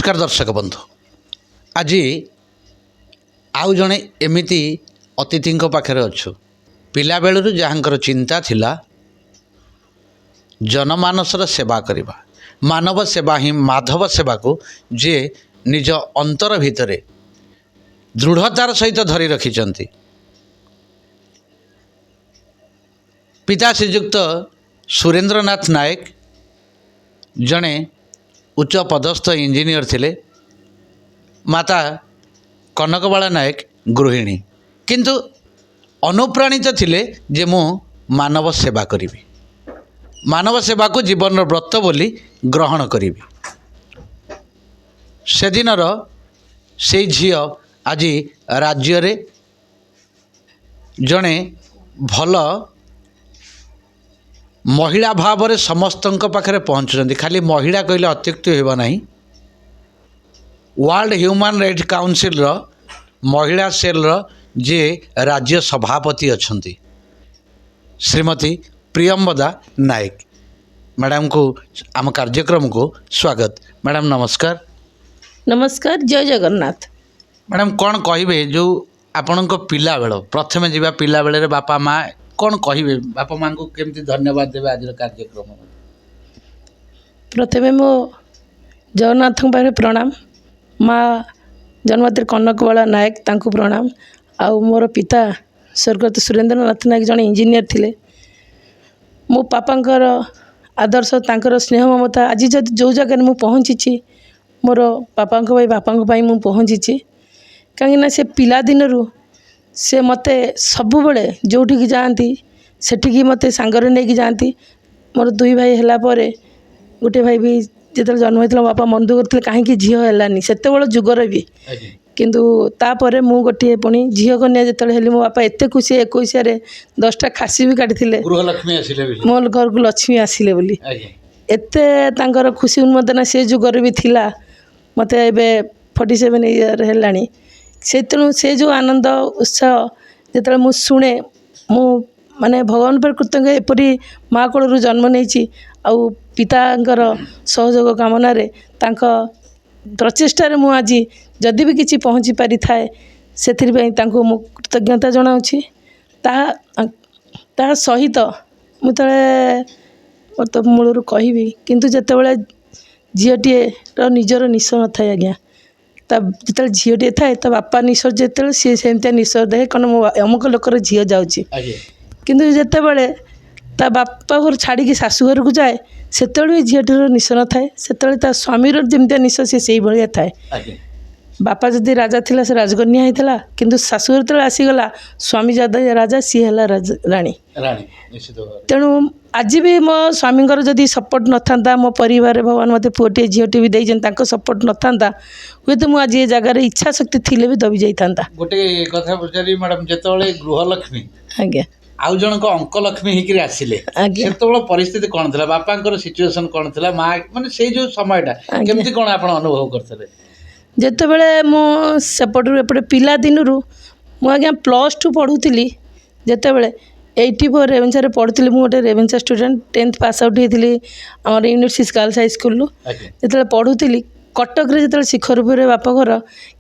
नमस्कार दर्शक बंधु आज आउ जड़े एमती अतिथि पाखे अच्छु पिला बेलू जहाँकर चिंता थिला जनमानसर सेवा करवा मानव सेवा ही माधव सेवा को जे निज अंतर भितर दृढ़तार सहित धरी रखिंट पिता श्रीजुक्त सुरेंद्रनाथ नायक जड़े उच्च पदस्थ इंजीनियर थिले माता कनकबाला नायक गृहिणी किंतु अनुप्राणित थिले जे मु मानव सेवा करी मानव सेवा को जीवन व्रत बोली ग्रहण करी से दिनर से झी आज राज्य रे जड़े भल महिला भाव में समस्त पाखे पहुँचुंट खाली महिला कहले अत्युक्ति होना वर्ल्ड ह्यूमन राइट्स काउंसिल महिला सेल जे राज्य सभापति अच्छा श्रीमती प्रियंवदा नायक मैडम को आम कार्यक्रम को स्वागत। मैडम नमस्कार। नमस्कार, जय जगन्नाथ। मैडम कौन कहे जो आपण पिला बेल प्रथम जीवा पिला बेले बापा माँ कौन कहे बापा माँ को केमती धन्यवाद देवे आज कार्यक्रम? प्रथमे मो जगन्नाथ पाखे प्रणाम, माँ जन्मत्री कनकबाला नायक तांकु प्रणाम। आउ मोर पिता स्वर्गत सुरेंद्रनाथ नायक जड़े इंजीनियर थिले। मो पापांकर आदर्श तांकर स्नेह ममता आज जब जो जगह मु पहुँची मोर पापांक भाई बापांक भाई मु पहुँची कहीं से पिला दिनरू से मते सबु बड़े जोठी जाती सेठी मते सांगरे नहीं जाती। मोर दुई भाई हैला परे गोटे भाई भी जिते जन्म होता बापा मन दुख करते कहीं झील है से जुगर भी किंतु तापर मु गोटे पुणी झील कन्या जो हेली मो बापा एत खुशी 21 10टा खासी भी काटी मो घर को लक्ष्मी आसिले बोली एत खुशी उन्मोदना से जुगर भी थिला। मते एबे 47 ईयर है से तेणु से जो आनंद उत्साह जो मु शुणे मु माने भगवान पर कृतज्ञ एपरी माँ कोलू जन्म नहीं आउ पितांकर सहयोग कामना प्रचेष्टार मु आज जदि भी किसी पहुँची पारि थाए से मु कृतज्ञता जनाऊँगी। ता सहित मुझे तो मूलर कहि किंतु जितेबाला झीटीए निजर निश न था आज्ञा जो झीटे थाए तो बापा निश्चर जो सी सेमती निश्चर देखे कौन मो अमुक लोकर झील जाऊँगी किंतु जितेबाला ता बापा घर छाड़ी शाशुघर को जाए से भी झीटर निश न थाए से स्वामीर जमती निश सी से भाया थाए। बापा जदि राजा थिला से राजकन्या होता किंतु शाशुघर जो आसीगला स्वामी जद राजा सी है राणी तेणु आज भी मो स्वामी जदि सपोर्ट न था मो परिवार भगवान मत पुटे झीटे भी देते सपोर्ट न था हुए तो मुझे ये जगार इच्छा शक्ति थिले भी दबी जाता। गोटे कथा पचारि मैडम जिते गृहलक्ष्मी आज्ञा आउ जन को अंक लक्ष्मी होकर आसिले से परिस्थिति कौन था बापा सिचुएशन कौन था माँ माने से जो समयटा केमती कौन आप अनुभव करते जिते बड़े मो सेपटू एपटे पिला दिनरू मु आज्ञा +2 पढ़ुली जिते बड़े 84 रेवेन्सा पढ़ुली मु गोटे Ravenshaw student 10th pass out होती आम यूनिवर्सिटी गर्ल्स हाई स्कूल जो पढ़ुली कटक जो शिखरपुर बाप घर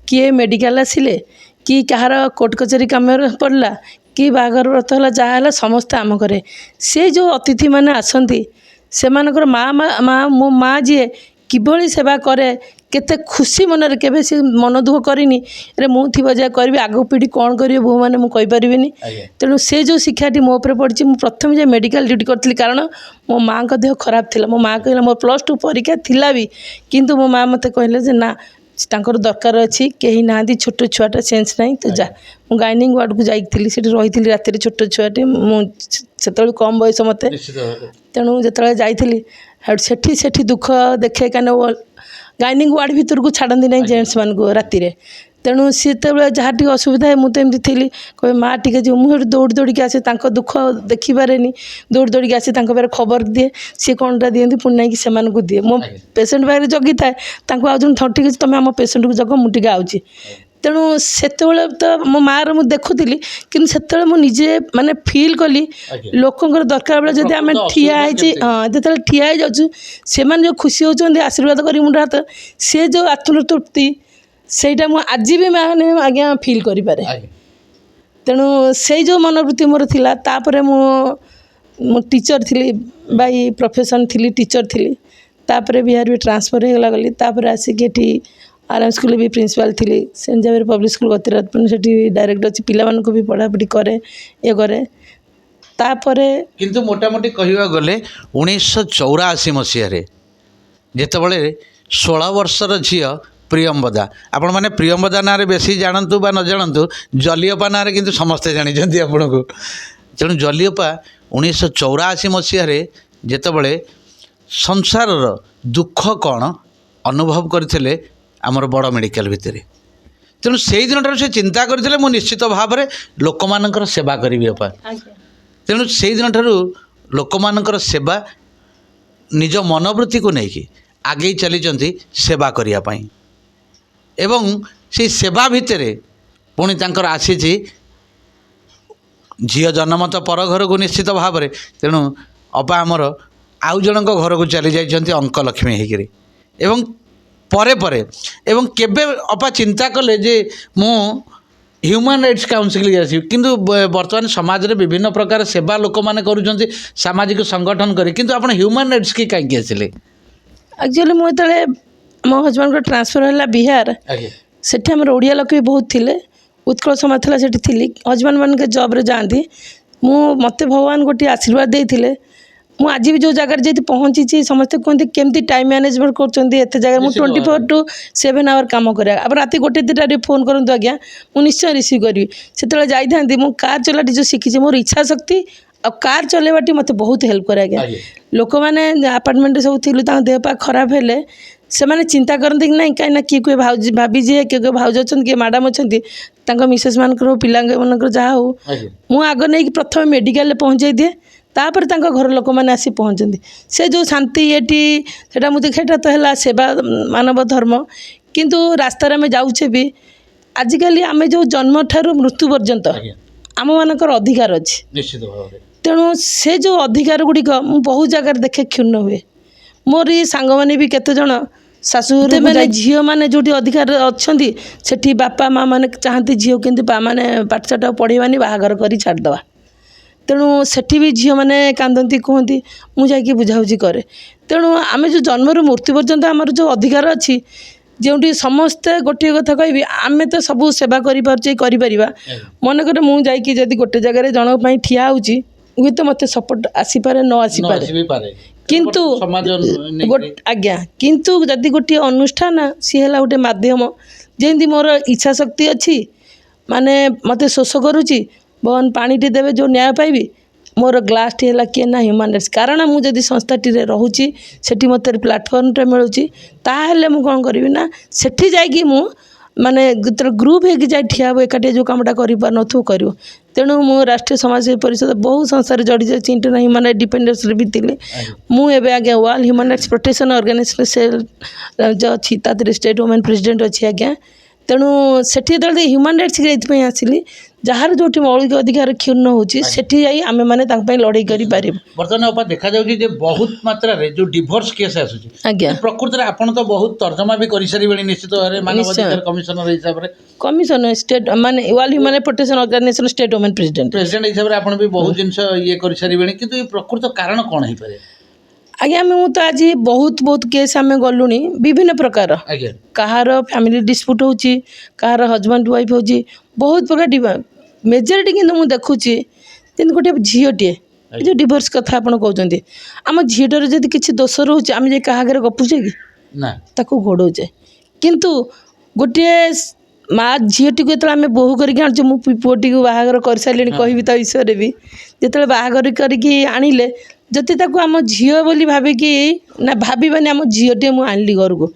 किए मेडिकल आसिले कि कहार कोर्ट कचेरी कम पड़ला कि बाघर व्रत है जहाँ समस्ते आम करे से जो अतिथि मैंने आसती से माँ मो माँ जी किभली सेवा करे केते खुशी मनरे केबे से मन दुख करनी रे मु थी बजा करी आगो पीढ़ी कौन करिवे बो माने मु कहि परिबिनी तेणु से जो शिक्षाटी मो उपरे पड़ी मु प्रथम जे मेडिकल ड्यूटी करथली कारण मो माँ का देह खराब थिला मो माँ कहला मो +2 परीक्षा थिला भी किंतु मो माँ मते कहले जे ना तांकर दरकार अच्छी कहीं ना छोट छुआटा सेन्स ना तो जा मु गाइनिंग वार्ड को जाइली से रही राति छोट छुआटे मुझे कम बयस मत तेणु जो जाइली सेठी दुख देखे कहीं गाइनिंग वार्ड भीतर को छाड़ती ना जेन्ट्स मान को राति तेणु सी जहाँ टी असुविधा है मुझे एमती थी कहे माँ टी मुझे दौड़ दौड़ी आसे दुख देखिपारे दौड़ दौड़ी आसे पाखे खबर दिए सी कौनटा दिखती पुणी नहीं से दिए मो पेसेंट पाखे जगी थाए आज ठीक तुम आम पेसेंट को जग मुझे आऊँगी ତେଣୁ ସେତେବେଳେ ତ ମୋ ମାଆର ମୁଁ ଦେଖୁଥିଲି କିନ୍ତୁ ସେତେବେଳେ ମୁଁ ନିଜେ ମାନେ ଫିଲ୍ କଲି ଲୋକଙ୍କର ଦରକାର ବେଳେ ଯଦି ଆମେ ଠିଆ ହେଇଛି ଯେତେବେଳେ ଠିଆ ହେଇଯାଉଛୁ ସେମାନେ ଯେଉଁ ଖୁସି ହେଉଛନ୍ତି ଆଶୀର୍ବାଦ କରି ମୁଣ୍ଡ ହାତ ସେ ଯେଉଁ ଆତ୍ମତୃପ୍ତି ସେଇଟା ମୁଁ ଆଜି ବି ମାନେ ଆଜ୍ଞା ଫିଲ୍ କରିପାରେ। ତେଣୁ ସେଇ ଯେଉଁ ମନୋବୃତ୍ତି ମୋର ଥିଲା ତାପରେ ମୁଁ ଟିଚର୍ ଥିଲି ବାଇ ପ୍ରଫେସନ୍ ଥିଲି ଟିଚର୍ ଥିଲି ତାପରେ ବିହାର ବି ଟ୍ରାନ୍ସଫର୍ ହେଇଗଲା ଗଲି ତାପରେ ଆସିକି ଏଠି ଆରାମ ସ୍କୁଲ ବି ପ୍ରିନ୍ସିପାଲ୍ ଥିଲି ସେଣ୍ଟ ଜାଭିୟର ପବ୍ଲିକ୍ ସ୍କୁଲ ଗତିରତ୍ନ ସେଠି ଡାଇରେକ୍ଟ ଅଛି ପିଲାମାନଙ୍କୁ ବି ପଢ଼ାପଢ଼ି କରେ ଇଏ କରେ ତାପରେ କିନ୍ତୁ ମୋଟାମୋଟି କହିବାକୁ ଗଲେ 1984 ମସିହାରେ ଯେତେବେଳେ 16 ବର୍ଷର ଝିଅ ପ୍ରିୟମ୍ବଦା ଆପଣମାନେ ପ୍ରିୟମ୍ବଦା ନାଁରେ ବେଶୀ ଜାଣନ୍ତୁ ବା ନ ଜାଣନ୍ତୁ ଜଲିଅପା ନାଁରେ କିନ୍ତୁ ସମସ୍ତେ ଜାଣିଛନ୍ତି ଆପଣଙ୍କୁ। ତେଣୁ ଜଲିଅପା 1984 ମସିହାରେ ଯେତେବେଳେ ସଂସାରର ଦୁଃଖ କ'ଣ ଅନୁଭବ କରିଥିଲେ ଆମର ବଡ଼ ମେଡ଼ିକାଲ ଭିତରେ ତେଣୁ ସେଇ ଦିନଠାରୁ ସେ ଚିନ୍ତା କରିଥିଲେ ମୁଁ ନିଶ୍ଚିତ ଭାବରେ ଲୋକମାନଙ୍କର ସେବା କରିବି ଅପା। ତେଣୁ ସେଇ ଦିନଠାରୁ ଲୋକମାନଙ୍କର ସେବା ନିଜ ମନୋବୃତ୍ତିକୁ ନେଇକି ଆଗେଇ ଚାଲିଛନ୍ତି ସେବା କରିବା ପାଇଁ ଏବଂ ସେଇ ସେବା ଭିତରେ ପୁଣି ତାଙ୍କର ଆସିଛି ଝିଅ ଜନ୍ମ ତ ପର ଘରକୁ ନିଶ୍ଚିତ ଭାବରେ ତେଣୁ ଅପା ଆମର ଆଉ ଜଣଙ୍କ ଘରକୁ ଚାଲି ଯାଇଛନ୍ତି ଅଙ୍କଲକ୍ଷ୍ମୀ ହେଇକିରି ଏବଂ ପରେ ପରେ ଏବଂ କେବେ ଅପା ଚିନ୍ତା କଲେ ଯେ ମୁଁ ହ୍ୟୁମାନ୍ ରାଇଟ୍ସ କାଉନସିଲରେ ଆସିବି କିନ୍ତୁ ବର୍ତ୍ତମାନ ସମାଜରେ ବିଭିନ୍ନ ପ୍ରକାର ସେବା ଲୋକମାନେ କରୁଛନ୍ତି ସାମାଜିକ ସଂଗଠନ କରି କିନ୍ତୁ ଆପଣ ହ୍ୟୁମାନ୍ ରାଇଟ୍ସ କି କାହିଁକି ଆସିଲେ? ଆକ୍ଚୁଆଲି ମୁଁ ଯେତେବେଳେ ମୋ ହଜବେଣ୍ଡଙ୍କର ଟ୍ରାନ୍ସଫର୍ ହେଲା ବିହାର ସେଠି ଆମର ଓଡ଼ିଆ ଲୋକ ବି ବହୁତ ଥିଲେ ଉତ୍କଳ ସମାଜ ଥିଲା ସେଠି ଥିଲି ହଜବେଣ୍ଡ ମାନଙ୍କ ଜବ୍ରେ ଯାଆନ୍ତି ମୋତେ ଭଗବାନ ଗୋଟିଏ ଆଶୀର୍ବାଦ ଦେଇଥିଲେ ମୁଁ ଆଜି ବି ଯେଉଁ ଜାଗାରେ ଯେହେତୁ ପହଞ୍ଚିଛି ସମସ୍ତେ କୁହନ୍ତି କେମିତି ଟାଇମ୍ ମ୍ୟାନେଜମେଣ୍ଟ କରୁଛନ୍ତି ଏତେ ଜାଗାରେ ମୁଁ 24 to 7 ଆୱାର କାମ କରିବା ଆଉ ରାତି 1-2ଟାରେ ଫୋନ୍ କରନ୍ତୁ ଆଜ୍ଞା ମୁଁ ନିଶ୍ଚୟ ରିସିଭ୍ କରିବି ସେତେବେଳେ ଯାଇଥାନ୍ତି ମୁଁ କାର୍ ଚଲାଟି ଯେଉଁ ଶିଖିଛି ମୋର ଇଚ୍ଛା ଶକ୍ତି ଆଉ କାର୍ ଚଲେଇବାଟି ମୋତେ ବହୁତ ହେଲ୍ପ କରେ ଆଜ୍ଞା। ଲୋକମାନେ ଆପାର୍ଟମେଣ୍ଟରେ ସବୁ ଥିଲୁ ତାଙ୍କ ଦେହ ପା ଖରାପ ହେଲେ ସେମାନେ ଚିନ୍ତା କରନ୍ତି କି ନାହିଁ କାହିଁକିନା କିଏ ଭାବି ଯିଏ କିଏ ଭାଉଜ ଅଛନ୍ତି କିଏ ମ୍ୟାଡ଼ାମ୍ ଅଛନ୍ତି ତାଙ୍କ ମିସେସ୍ ମାନଙ୍କର ପିଲାମାନଙ୍କର ଯାହା ହଉ ମୁଁ ଆଗ ନେଇକି ପ୍ରଥମେ ମେଡ଼ିକାଲରେ ପହଞ୍ଚାଇ ଦିଏ ତାପରେ ତାଙ୍କ ଘର ଲୋକମାନେ ଆସି ପହଞ୍ଚନ୍ତି ସେ ଯେଉଁ ଶାନ୍ତି ଏଠି ସେଇଟା ମୁଁ ଦେଖେ ଏଇଟା ତ ହେଲା ସେବା ମାନବ ଧର୍ମ କିନ୍ତୁ ରାସ୍ତାରେ ଆମେ ଯାଉଛେ ବି ଆଜିକାଲି ଆମେ ଯେଉଁ ଜନ୍ମ ଠାରୁ ମୃତ୍ୟୁ ପର୍ଯ୍ୟନ୍ତ ଆମମାନଙ୍କର ଅଧିକାର ଅଛି ନିଶ୍ଚିତ ଭାବରେ ତେଣୁ ସେ ଯେଉଁ ଅଧିକାର ଗୁଡ଼ିକ ମୁଁ ବହୁ ଜାଗାରେ ଦେଖେ କ୍ଷୁଣ୍ଣ ହୁଏ ମୋର ଏଇ ସାଙ୍ଗମାନେ ବି କେତେଜଣ ଶାଶୁଘର ମାନେ ଝିଅମାନେ ଯେଉଁଠି ଅଧିକାର ଅଛନ୍ତି ସେଠି ବାପା ମାଆ ମାନେ ଚାହାନ୍ତି ଝିଅ କିନ୍ତୁ ମାନେ ପାଠଶାଠ ପଢ଼େଇବାନି ବାହାଘର କରି ଛାଡ଼ିଦେବା ତେଣୁ ସେଠି ବି ଝିଅମାନେ କାନ୍ଦନ୍ତି କୁହନ୍ତି ମୁଁ ଯାଇକି ବୁଝାବୁଝି କରେ ତେଣୁ ଆମେ ଯେଉଁ ଜନ୍ମରୁ ମୃତ୍ୟୁ ପର୍ଯ୍ୟନ୍ତ ଆମର ଯେଉଁ ଅଧିକାର ଅଛି ଯେଉଁଠି ସମସ୍ତେ ଗୋଟିଏ କଥା କହିବି ଆମେ ତ ସବୁ ସେବା କରିପାରୁଛେ କରିପାରିବା ମନେକର ମୁଁ ଯାଇକି ଯଦି ଗୋଟେ ଜାଗାରେ ଜଣଙ୍କ ପାଇଁ ଠିଆ ହେଉଛି ହୁଏତ ମୋତେ ସପୋର୍ଟ ଆସିପାରେ ନ ଆସିପାରେ କିନ୍ତୁ ଆଜ୍ଞା କିନ୍ତୁ ଯଦି ଗୋଟିଏ ଅନୁଷ୍ଠାନ ସିଏ ହେଲା ଗୋଟେ ମାଧ୍ୟମ ଯେମିତି ମୋର ଇଚ୍ଛା ଶକ୍ତି ଅଛି ମାନେ ମୋତେ ଶୋଷ କରୁଛି ଭଗବାନ ପାଣିଟି ଦେବେ ଯେଉଁ ନ୍ୟାୟ ପାଇବି ମୋର ଗ୍ଲାସ୍ଟି ହେଲା କିଏ ନା ହ୍ୟୁମାନ୍ ରାଇଟ୍ସ କାରଣ ମୁଁ ଯଦି ସଂସ୍ଥାଟିରେ ରହୁଛି ସେଠି ମୋତେ ପ୍ଲାଟଫର୍ମଟା ମିଳୁଛି ତାହେଲେ ମୁଁ କ'ଣ କରିବି ନା ସେଠି ଯାଇକି ମୁଁ ମାନେ ଯେତେବେଳେ ଗ୍ରୁପ୍ ହେଇକି ଯାଇ ଠିଆ ହେବ ଏକାଠି ଯେଉଁ କାମଟା କରିପାରୁନଥିବ କରିବ ତେଣୁ ମୁଁ ରାଷ୍ଟ୍ରୀୟ ସମାଜସେବୀ ପରିଷଦ ବହୁ ସଂସ୍ଥାରେ ଜଡ଼ିତ ଅଛି ଇଣ୍ଟରନ୍ୟାସନାଲ ହ୍ୟୁମାନ୍ ରାଇଟ୍ସ ଡିଫେଣ୍ଡର୍ସରେ ବି ଥିଲେ ମୁଁ ଏବେ ଆଜ୍ଞା world human rights protection organisation cell ଯେଉଁ ଅଛି ତା ଦେହରେ ଷ୍ଟେଟ୍ ଓମେନ୍ ପ୍ରେସିଡେଣ୍ଟ ଅଛି ଆଜ୍ଞା ତେଣୁ ସେଠି ଯେତେବେଳେ ହ୍ୟୁମାନ୍ ରାଇଟ୍ସ ଏଇଥିପାଇଁ ଆସିଲି ଯାହାର ଯେଉଁଠି ମୌଳିକ ଅଧିକାର କ୍ଷୁଣ୍ଣ ହେଉଛି ସେଠି ଯାଇ ଆମେମାନେ ତାଙ୍କ ପାଇଁ ଲଢ଼େଇ କରିପାରିବୁ। ବର୍ତ୍ତମାନ ଅପା ଦେଖାଯାଉଛି ଯେ ବହୁତ ମାତ୍ରାରେ ଯେଉଁ ଡିଭୋର୍ସ କେସ୍ ଆସୁଛି ଆଜ୍ଞା ପ୍ରକୃତରେ ଆପଣ ତ ବହୁତ ତର୍ଜମା ବି କରିସାରିବେଣି ନିଶ୍ଚିତ ଭାବରେ ମାନବ ଅଧିକାର କମିଶନର ହିସାବରେ କମିଶନ ଷ୍ଟେଟ୍ ମାନେ world human protection organisation state women president ହିସାବରେ ଆପଣ ବି ବହୁତ ଜିନିଷ ଇଏ କରିସାରିବେଣି କିନ୍ତୁ ଏ ପ୍ରକୃତ କାରଣ କ'ଣ ହେଇପାରେ? ଆଜ୍ଞା ମୁଁ ତ ଆଜି ବହୁତ କେସ୍ ଆମେ ଗଲୁଣି ବିଭିନ୍ନ ପ୍ରକାର କାହାର ଫ୍ୟାମିଲି ଡିସ୍ପ୍ୟୁଟ୍ ହେଉଛି କାହାର ହଜବେଣ୍ଡ ୱାଇଫ୍ ହେଉଛି ବହୁତ ପ୍ରକାର ମେଜରିଟି କିନ୍ତୁ ମୁଁ ଦେଖୁଛି ଯେମିତି ଗୋଟିଏ ଝିଅଟିଏ ଏ ଯେଉଁ ଡିଭୋର୍ସ କଥା ଆପଣ କହୁଛନ୍ତି ଆମ ଝିଅଟାର ଯଦି କିଛି ଦୋଷ ରହୁଛି ଆମେ ଯାଇ କାହା ଆଗରେ ଗପୁଛେ କି ନା ତାକୁ ଘୋଡ଼ଉଛେ କିନ୍ତୁ ଗୋଟିଏ ମା ଝିଅଟିକୁ ଯେତେବେଳେ ଆମେ ବୋହୂ କରିକି ଆଣୁଛେ ମୁଁ ପୁଅଟିକୁ ବାହାଘର କରିସାରିଲିଣି କହିବି ତା ବିଷୟରେ ବି ଯେତେବେଳେ ବାହାଘର କରିକି ଆଣିଲେ ଯଦି ତାକୁ ଆମ ଝିଅ ବୋଲି ଭାବିକି ନା ଭାବିବାନି ଆମ ଝିଅଟିଏ ମୁଁ ଆଣିଲି ଘରକୁ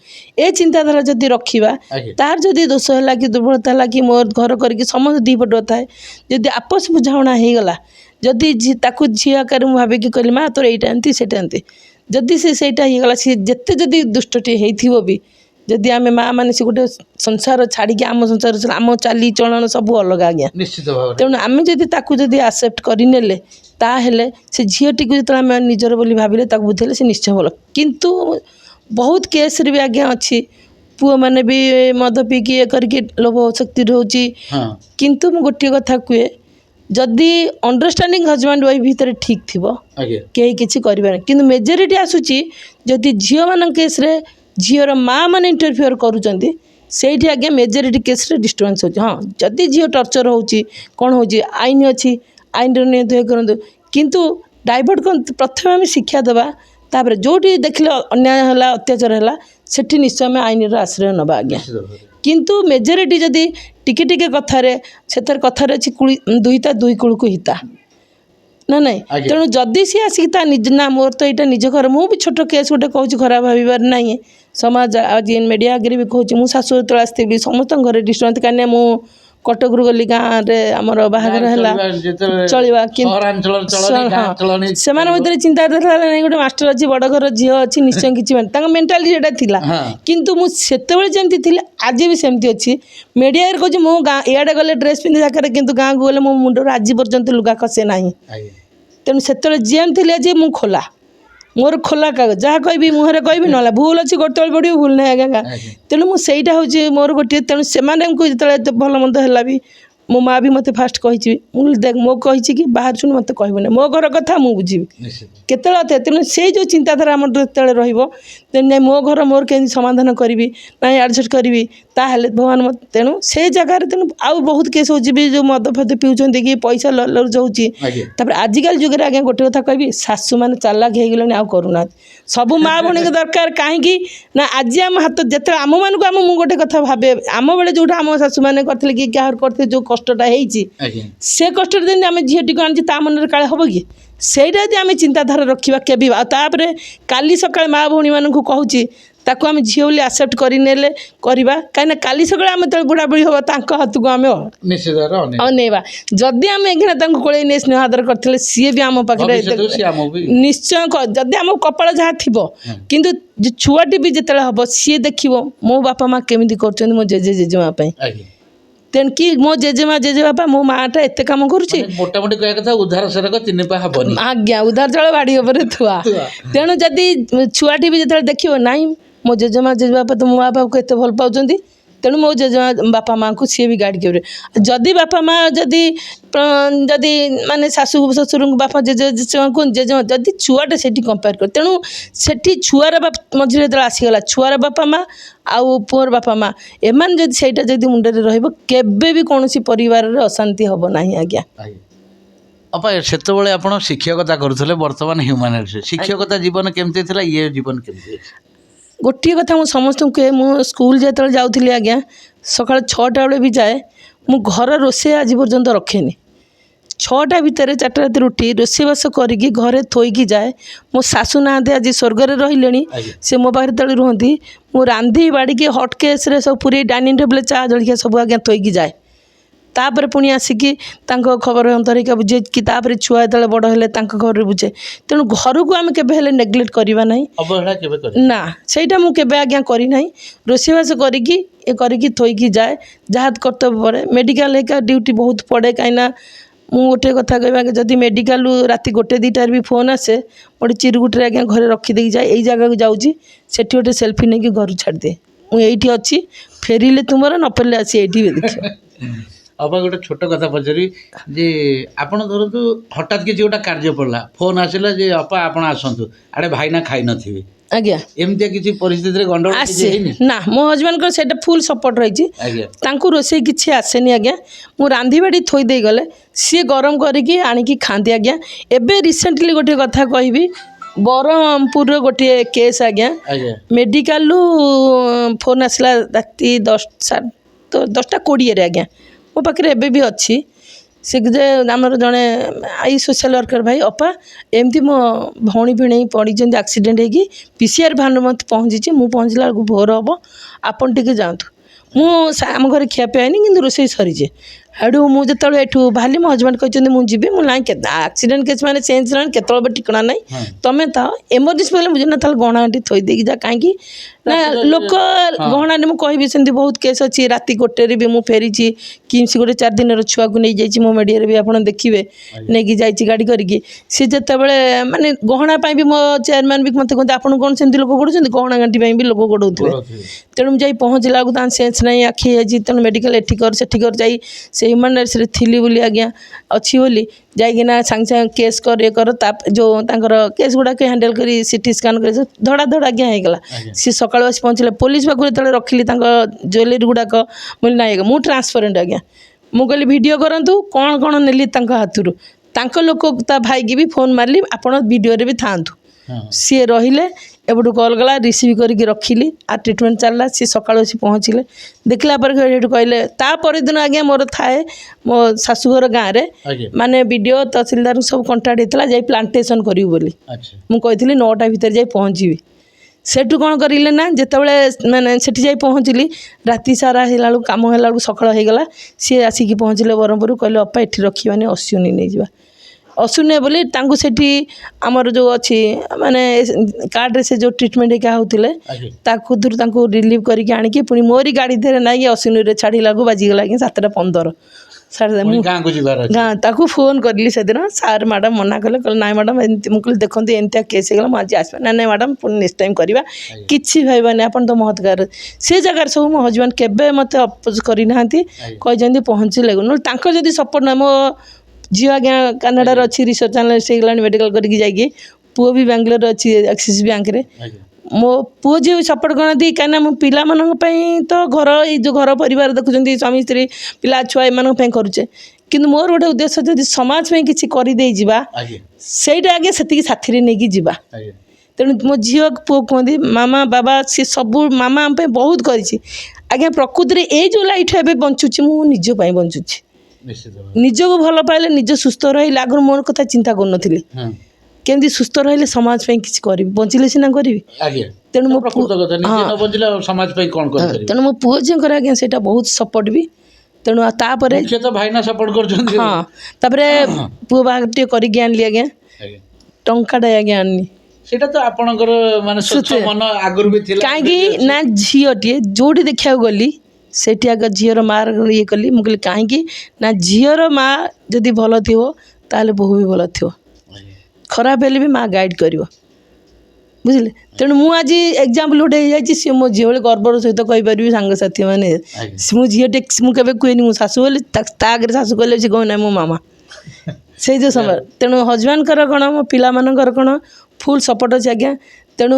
ଏ ଚିନ୍ତାଧାରା ଯଦି ରଖିବା ତାର ଯଦି ଦୋଷ ହେଲା କି ଦୁର୍ବଳତା ହେଲା କି ମୋ ଘର କରିକି ସମସ୍ତେ ଦୁଇ ପଟ ଥାଏ ଯଦି ଆପୋଷ ବୁଝାମଣା ହେଇଗଲା ଯଦି ତାକୁ ଝିଅ ଆକାରରେ ମୁଁ ଭାବିକି କହିଲି ମା ତୋର ଏଇଟା ଏମିତି ସେଇଟା ଏମିତି ଯଦି ସେଇଟା ହେଇଗଲା ସିଏ ଯେତେ ଯଦି ଦୁଷ୍ଟଟି ହେଇଥିବ ବି जदि आम माँ मैंने से गोटे संसार छाड़ी आम संसार आम चाली चलन सब अलग आज्ञा निश्चित भाव तेणु आम जदि आक्सेप्ट करने ताहेले से झीटी को जो आम निजर बोली भाविले बुझेले से निश्चय भल किंतु बहुत केस रे भी आज्ञा अच्छी पुओ मैंने भी मद पीकी ये करके लोभ शक्ति रोची किंतु मु गोटे कथा कहे जदि अंडरस्टैंडिंग हजबैंड वाइफ भितर ठीक थी कहीं किसी करें कि मेजोरिटी आसूची जदि झील मान केस रे झीर माँ मैंने इंटरफियर करुँच से आज्ञा मेजोरिटी केस रे डिस्टर्बांस हो हाँ जदि झील टर्चर होची कौन हो आईन अच्छी आईन नियंत्रण करूँ किंतु डाइवर्ट कर प्रथम आम शिक्षा देवा तापर जोटी देखले अन्याय है अत्याचार है सेठी निश्चय आम आईन आश्रय नवा आज्ञा किंतु मेजोरिटी जदि टिके टिके कथार से कथार अच्छी दुईता दुई कूल को हिता ना नहीं तेणु जदि सी आसिक निज ना मोर तो यहाँ निज घर मुझे छोट केस गोटे कहूँ खराब भावार ना समाज आज मीडिया आगे भी कहूँ मुझे शाशु जो आसती समस्त घर डिस्टर्ब कहीं मु कटक रू गली गाँव में आमर बाहर है चलवा से भर चिंताधारा नहीं गोटे मास्टर अच्छी बड़ घर झी अच्छी निश्चय किसी मेन्टालीटा था किंतु मुझे जमी थी आज भी सेमती अच्छी मीडिया कहूँ मो गाँ इे गले ड्रेस पिंधि जगह कि गाँव को गले मो मुंडर आज पर्यंत लुगा खसे ना तेणु से जेम थी आज मु खोला मोर खोला कागज जहाँ कहि मुहर कहि ना भूल अच्छी गोटे पड़ो भूल ना आज्ञा तेणु मुझा हूँ मोर गोटे तेणु से जो भल मंद है भी मो माँ भी मत फास्ट कही देख मो कही कि बाहर शुणी मत कहना मो घर कथा मुझे बुझी केत तेणु से जो चिंताधारा आम जो रही मो घर मोर के समाधान करी ना एडजस्ट करी ताहले भगवान मत तेणु से जगार तेणु आउ बहुत केस हो जो मद फद पिउछन कि पैसा ललुज होपर आजिकल जुगे आज्ञा गोटे कथा कहि शाशु मैंने चालाक हो गले आउ करूना सब माँ भणी के दरकार कहीं ना आज आम हाथ जिते आम मानक आम मुझे गोटे कथा भावे आम बेले जोटा आम शाशु मैंने करते कि क्या करते जो कष्टा से कष्ट दिन आम झीटी को आनी ता मन काले हम कि सहीटा यदि आम चिंताधारा रखा केपर काली सका माँ भौणी मानक कहूँ ताको आम झील बोली आक्सेप्ट करने कहीं काली सका आम जो बुढ़ा बुढ़ी हम हाथ को आम अनेवा जदि आम एखिना कोड़े नहीं स्नेह आदर करते सी भी आम पाखे निश्चय जदि आम कपाल जहाँ थी किंतु छुआटी भी जिते हम सी देख मो बापा माँ केमी कर मो जेजे जेजेमा तेणु कि मो जेजेमा जेजेबापा मो माँटा एत कम मोटामोटी कह कथा उधार सरक तीन पा हबनी आज्ञा उधार चाउल बाड़ी उपर थुआ तेणु जदि छुआटी भी जो देखो नाई मो जेजेमा जेजेबापा तो मो माँ बापा को एत भल पाउछंती तेणु मो जेजेमा बापा माँ को सी भी गाड़ी करे जदि बापा माँ जदि जदि माने शाशु शशुर बापा जेजे जेजेमा जदि छुआटे से कंपेयर कर तेणु से छुआर मझे जो आसीगला छुआर बापा माँ आउ पुअर बापा माँ एमान जदि सेटा जदि मुंडे रहिबो केबे भी कौन परिवार अशांति हम ना आज्ञा अपा से आप शिक्षकता करुले बर्तमान ह्यूमानिटीज शिक्षकता जीवन केमती थिला ये जीवन केमती गोटे कथा मुझे समस्त कहे मु स्कूल जो जाऊँगी आज्ञा सका 6टा बेले भी जाए मु घर रोषे आज पर्यंत रखेनी 6टा भितर 4टा राति उठी रोषेबास करी घरे थोईकी जाए मो शाशु ना आज स्वर्ग रही से मो पाखे तले रुहति मु रांधि बाड़ी हट केस सब पूरी डाइनिंग टेबल चा जलिया सब आज्ञा थोईकी जाए तापर पुणी आसिकी खबर अंतरिका बुझे कि तापर छुआ जो बड़ हेले घर बुझे तेणु घर को आम के नेग्लेक्ट करवा ना ना सहीटा मुझे आज्ञा करना रोषेबास करी थोईकी जाए जहाँ कर्तव्य पड़े मेडिकल हेका ड्यूटी बहुत पड़े कहीं मु गोटे कथा कहवा जदि मेडिकल राति 1-2टार भी फोन आसे गोटे चिरगुटे आज्ञा घरे रखीदे जाए यही जगह जाऊँगी सेठी गोटे सेल्फी नहीं घर छाड़दे मुझे अच्छी फेरिले तुम न फेरिले आसी ये देख अब गोटे छोट कथा पचारि जे आपण धरतु हठात किसी गोटे कार्य पड़ा फोन आसला जे अपा आपण आसतु आड़े भाईना खाई नथिबे आज्ञा एमती किसी परिस्थिति गंडगोल आसे ना मो हजबैंड को सेटा फुल सपोर्ट रही रोसे किसी आसेनी आज्ञा मु रांधि बाड़ी थोई दे गले सी गरम करके आनिकी खाती आज्ञा एबे रिसेंटली गोटे कथा कहबी बरहमपुर गोटे केस आज्ञा मेडिकल फोन आसला राति 10:20 आज्ञा मो पाखे एबे भी अच्छी से आमर जड़े आई सोशल वर्कर भाई अपा एमती मो भौणी भिणे पड़ी एक्सीडेंट होगी पीसीआर भानु मत पहुँची मु पहुँचला बेलू भोर हम आपन टिके जातु आम घर खियापिया कि रोसे सरीजे हेडू मुझे एठू बाहरी मो हजबैंड कहते मुझे मुझे एक्सीडेंट केस मैंने चेंज के ठिकना ना तुम्हें था एमरजेंसी पहले मुझे ना गणा थोई देगी जा कहीं ନା ଲୋକ ଗହଣାରେ ମୁଁ କହିବି ସେମିତି ବହୁତ କେସ୍ ଅଛି। ରାତି 1ରେ ବି ମୁଁ ଫେରିଛି କିମ୍ସ ଗୋଟେ 4 ଦିନର ଛୁଆକୁ ନେଇଯାଇଛି ମୋ ମିଡ଼ିଆରେ ବି ଆପଣ ଦେଖିବେ, ନେଇକି ଯାଇଛି ଗାଡ଼ି କରିକି। ସେ ଯେତେବେଳେ ମାନେ ଗହଣା ପାଇଁ ବି ମୋ ଚେୟାରମ୍ୟାନ୍ ବି ମୋତେ କୁହନ୍ତି ଆପଣ କ'ଣ ସେମିତି ଲୋକ ଗୋଡ଼ଉଛନ୍ତି, ଗହଣା ଗାଣ୍ଠି ପାଇଁ ବି ଲୋକ ଗୋଡ଼ଉଥିବେ। ତେଣୁ ମୁଁ ଯାଇ ପହଞ୍ଚିଲା ବେଳକୁ ତାଙ୍କ ସେନ୍ସ ନାହିଁ, ଆଖି ହେଇଯାଇଛି, ତେଣୁ ମେଡ଼ିକାଲ ଏଠି କର ସେଠି କର, ଯାଇ ସେ ହ୍ୟୁମାନ୍ ରାଇଟ୍ସରେ ଥିଲି ବୋଲି ଆଜ୍ଞା ଅଛି ବୋଲି ଯାଇକିନା ସାଙ୍ଗେ ସାଙ୍ଗେ କେସ୍ କର ଇଏ କର, ତା ଯେଉଁ ତାଙ୍କର କେସ୍ ଗୁଡ଼ାକ ହ୍ୟାଣ୍ଡେଲ୍ କରି ସିଟି ସ୍କାନ୍ କରି ଧଡ଼ା ଧଡ଼ା ଆଜ୍ଞା ହେଇଗଲା। ସିଏ ସକାଳୁ ଆସି ପହଞ୍ଚିଲେ ପୋଲିସ ପାଖକୁ ଯେତେବେଳେ ରଖିଲି ତାଙ୍କ ଜୁଏଲେରୀ ଗୁଡ଼ାକ, ମୁଁ କହିଲି ନାଇଁ ଆଜ୍ଞା ମୁଁ ଟ୍ରାନ୍ସପରେଣ୍ଟ ଆଜ୍ଞା। ମୁଁ କହିଲି ଭିଡ଼ିଓ କରନ୍ତୁ କ'ଣ କ'ଣ ନେଲି ତାଙ୍କ ହାତରୁ। ତାଙ୍କ ଲୋକ ତା ଭାଇକି ବି ଫୋନ୍ ମାରିଲି ଆପଣ ଭିଡ଼ିଓରେ ବି ଥାଆନ୍ତୁ। ସିଏ ରହିଲେ, ଏପଟୁ କଲ୍ ଗଲା ରିସିଭ୍ କରିକି ରଖିଲି, ଆଉ ଟ୍ରିଟମେଣ୍ଟ ଚାଲିଲା। ସିଏ ସକାଳୁ ଆସି ପହଞ୍ଚିଲେ, ଦେଖିଲା ପରେ ସେଠୁ କହିଲେ ତା ପରଦିନ ଆଜ୍ଞା ମୋର ଥାଏ ମୋ ଶାଶୁଘର ଗାଁରେ ମାନେ ବିଡ଼ିଓ ତହସିଲଦାରଙ୍କୁ ସବୁ କଣ୍ଟାକ୍ଟ ହେଇଥିଲା ଯାଇ ପ୍ଲାଣ୍ଟେସନ୍ କରିବୁ ବୋଲି। ମୁଁ କହିଥିଲି 9ଟା ଭିତରେ ଯାଇ ପହଞ୍ଚିବି। ସେଠୁ କ'ଣ କରିଲେ ନା ଯେତେବେଳେ ମାନେ ସେଠି ଯାଇ ପହଞ୍ଚିଲି ରାତି ସାରା ହେଲା ବେଳକୁ କାମ ହେଲା ବେଳକୁ ସକାଳ ହେଇଗଲା। ସିଏ ଆସିକି ପହଞ୍ଚିଲେ ବ୍ରହ୍ମପୁର, କହିଲେ ଅପା ଏଠି ରଖିବାନି ଅଶ୍ୱିନୀ ନେଇଯିବା। ଅଶ୍ୱିନୀ ବୋଲି ତାଙ୍କୁ ସେଠି ଆମର ଯେଉଁ ଅଛି ମାନେ କାର୍ଡ଼ରେ ସେ ଯେଉଁ ଟ୍ରିଟମେଣ୍ଟ ଏକା ହେଉଥିଲେ ତାକୁ ତାଙ୍କୁ ରିଲିଭ୍ କରିକି ଆଣିକି ପୁଣି ମୋରି ଗାଡ଼ି ଧୀରେ ନାଇକି ଅଶ୍ୱିନୀରେ ଛାଡ଼ିଲାକୁ ବାଜିଗଲା ଆଜ୍ଞା 7ଟା 15। ମୁଁ ଗାଁ ତାକୁ ଫୋନ୍ କରିଲି ସେଦିନ, ସାର୍ ମ୍ୟାଡ଼ାମ୍ ମନା କଲେ, କହିଲେ ନାଇଁ ମ୍ୟାଡ଼ାମ୍ ଏମିତି। ମୁଁ କହିଲି ଦେଖନ୍ତୁ ଏମିତିଆ କେସ୍ ହେଇଗଲା ମୁଁ ଆଜି ଆସିବା, ନାଇଁ ନାଇଁ ମ୍ୟାଡ଼ାମ୍ ପୁଣି ନେକ୍ସଟ ଟାଇମ୍ କରିବା, କିଛି ଭାବିବାନି ଆପଣ ତ ମହତ୍କାର। ସେ ଜାଗାରେ ସବୁ ମୋ ହଜବେଣ୍ଡ କେବେ ମୋତେ ଅପୋଜ୍ କରିନାହାନ୍ତି, କହିଛନ୍ତି ପହଞ୍ଚିଲେ ନହେଲେ ତାଙ୍କର ଯଦି ସପୋର୍ଟ ନାହିଁ। ମୋ ଝିଅ ଆଜ୍ଞା କାନାଡ଼ାରେ ଅଛି, ରିସର୍ଚ୍ଚ ଆନାଲିଷ୍ଟ ହେଇଗଲାଣି ମେଡ଼ିକାଲ କରିକି ଯାଇକି, ପୁଅ ବି ବାଙ୍ଗାଲୋରରେ ଅଛି ଆକ୍ସିସ୍ ବ୍ୟାଙ୍କରେ। ମୋ ପୁଅ ଝିଅ ବି ସପୋର୍ଟ କରନ୍ତି, କାହିଁକିନା ମୁଁ ପିଲାମାନଙ୍କ ପାଇଁ ତ ଘର ଏଇ ଯେଉଁ ଘର ପରିବାର ଦେଖୁଛନ୍ତି ସ୍ୱାମୀ ସ୍ତ୍ରୀ ପିଲା ଛୁଆ ଏମାନଙ୍କ ପାଇଁ କରୁଛେ, କିନ୍ତୁ ମୋର ଗୋଟେ ଉଦ୍ଦେଶ୍ୟ ଯଦି ସମାଜ ପାଇଁ କିଛି କରିଦେଇ ଯିବା ସେଇଟା ଆଜ୍ଞା ସେତିକି ସାଥିରେ ନେଇକି ଯିବା। ତେଣୁ ମୋ ଝିଅ ପୁଅ କୁହନ୍ତି ମାମା ବାବା ସିଏ ସବୁ ମାମା ଆମ ପାଇଁ ବହୁତ କରିଛି ଆଜ୍ଞା। ପ୍ରକୃତିରେ ଏଇ ଯେଉଁ ଲାଇଫ୍ ଏବେ ବଞ୍ଚୁଛି ମୁଁ ନିଜ ପାଇଁ ବଞ୍ଚୁଛି। ନିଜକୁ ଭଲ ପାଇଲେ, ନିଜ ସୁସ୍ଥ ରହିଲେ, ଆଗରୁ ମୋର କଥା ଚିନ୍ତା କରୁନଥିଲି କେମିତି ସୁସ୍ଥ ରହିଲେ ସମାଜ ପାଇଁ କିଛି କରିବି, ବଞ୍ଚିଲେ ସିନା କରିବି। ତେଣୁ ମୋ ତେଣୁ ମୋ ପୁଅ ଝିଅଙ୍କର ଆଜ୍ଞା ସେଇଟା ବହୁତ ସପୋର୍ଟ ବି। ତେଣୁ ତାପରେ ଭାଇନା ସପୋର୍ଟ କରୁଛନ୍ତି। ହଁ ତାପରେ ପୁଅ ବାହାଘର ଟିକେ କରିକି ଆଣିଲି ଆଜ୍ଞା, ଟଙ୍କାଟେ ଆଜ୍ଞା ଆଣିନି। ସେଇଟା ତ ଆପଣଙ୍କର ମାନେ ସ୍ୱଚ୍ଛ ମନ ଆଗରୁ ବି ଥିଲା। କାହିଁକି ନା ଝିଅଟିଏ ଯୋଉଠି ଦେଖିବାକୁ ଗଲି ସେଇଠି ଆଗ ଝିଅର ମାଆ ଇଏ କଲି। ମୁଁ କହିଲି କାହିଁକି ନା ଝିଅର ମାଆ ଯଦି ଭଲ ଥିବ ତାହେଲେ ବୋହୂ ବି ଭଲ ଥିବ, ଖରାପ ହେଲେ ବି ମାଆ ଗାଇଡ଼ କରିବ, ବୁଝିଲେ। ତେଣୁ ମୁଁ ଆଜି ଏକ୍ଜାମ୍ପଲ୍ ଗୋଟେ ହେଇଯାଇଛି, ସିଏ ମୋ ଝିଅ ଭଳି ଗର୍ବର ସହିତ କହିପାରିବି ସାଙ୍ଗସାଥି ମାନେ ମୁଁ ଝିଅଟେ, ମୁଁ କେବେ କୁହେନି ମୁଁ ଶାଶୁ ବୋଲି, ତା ଆଗରେ ଶାଶୁ କହିଲେ ସେ କହେ ନାହିଁ ମୋ ମାମା, ସେଇ ଯେଉଁ ସମୟ। ତେଣୁ ହଜବେଣ୍ଡଙ୍କର କ'ଣ ମୋ ପିଲାମାନଙ୍କର କ'ଣ ଫୁଲ୍ ସପୋର୍ଟ ଅଛି ଆଜ୍ଞା। ତେଣୁ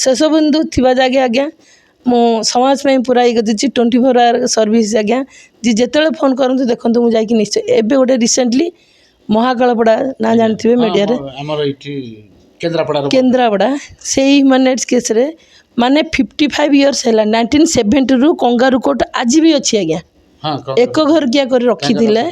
ସେସବୁ କିନ୍ତୁ ଥିବା ଯାକେ ଆଜ୍ଞା ମୁଁ ସମାଜ ପାଇଁ ପୁରା ଇଏ କରିଛି। 24 ଆୱାର ସର୍ଭିସ୍ ଆଜ୍ଞା। ଯିଏ ଯେତେବେଳେ ଫୋନ୍ କରନ୍ତୁ ଦେଖନ୍ତୁ ମୁଁ ଯାଇକି ନିଶ୍ଚୟ। ଏବେ ଗୋଟେ ରିସେଣ୍ଟଲି ମହାକାଳପଡ଼ା ନା ଜାଣିଥିବେ ମିଡ଼ିଆରେ, ଆମର ଏଇଠି କେନ୍ଦ୍ରାପଡ଼ା, ସେଇ ହ୍ୟୁମାନ୍ ରାଇଟ୍ସ କେସ୍ରେ ମାନେ 55 ଇୟର୍ସ ହେଲା 1970ରୁ କଙ୍ଗାରୁ କୋର୍ଟ ଆଜି ବି ଅଛି ଆଜ୍ଞା। ଏକ ଘରକିଆ କରି ରଖିଥିଲେ।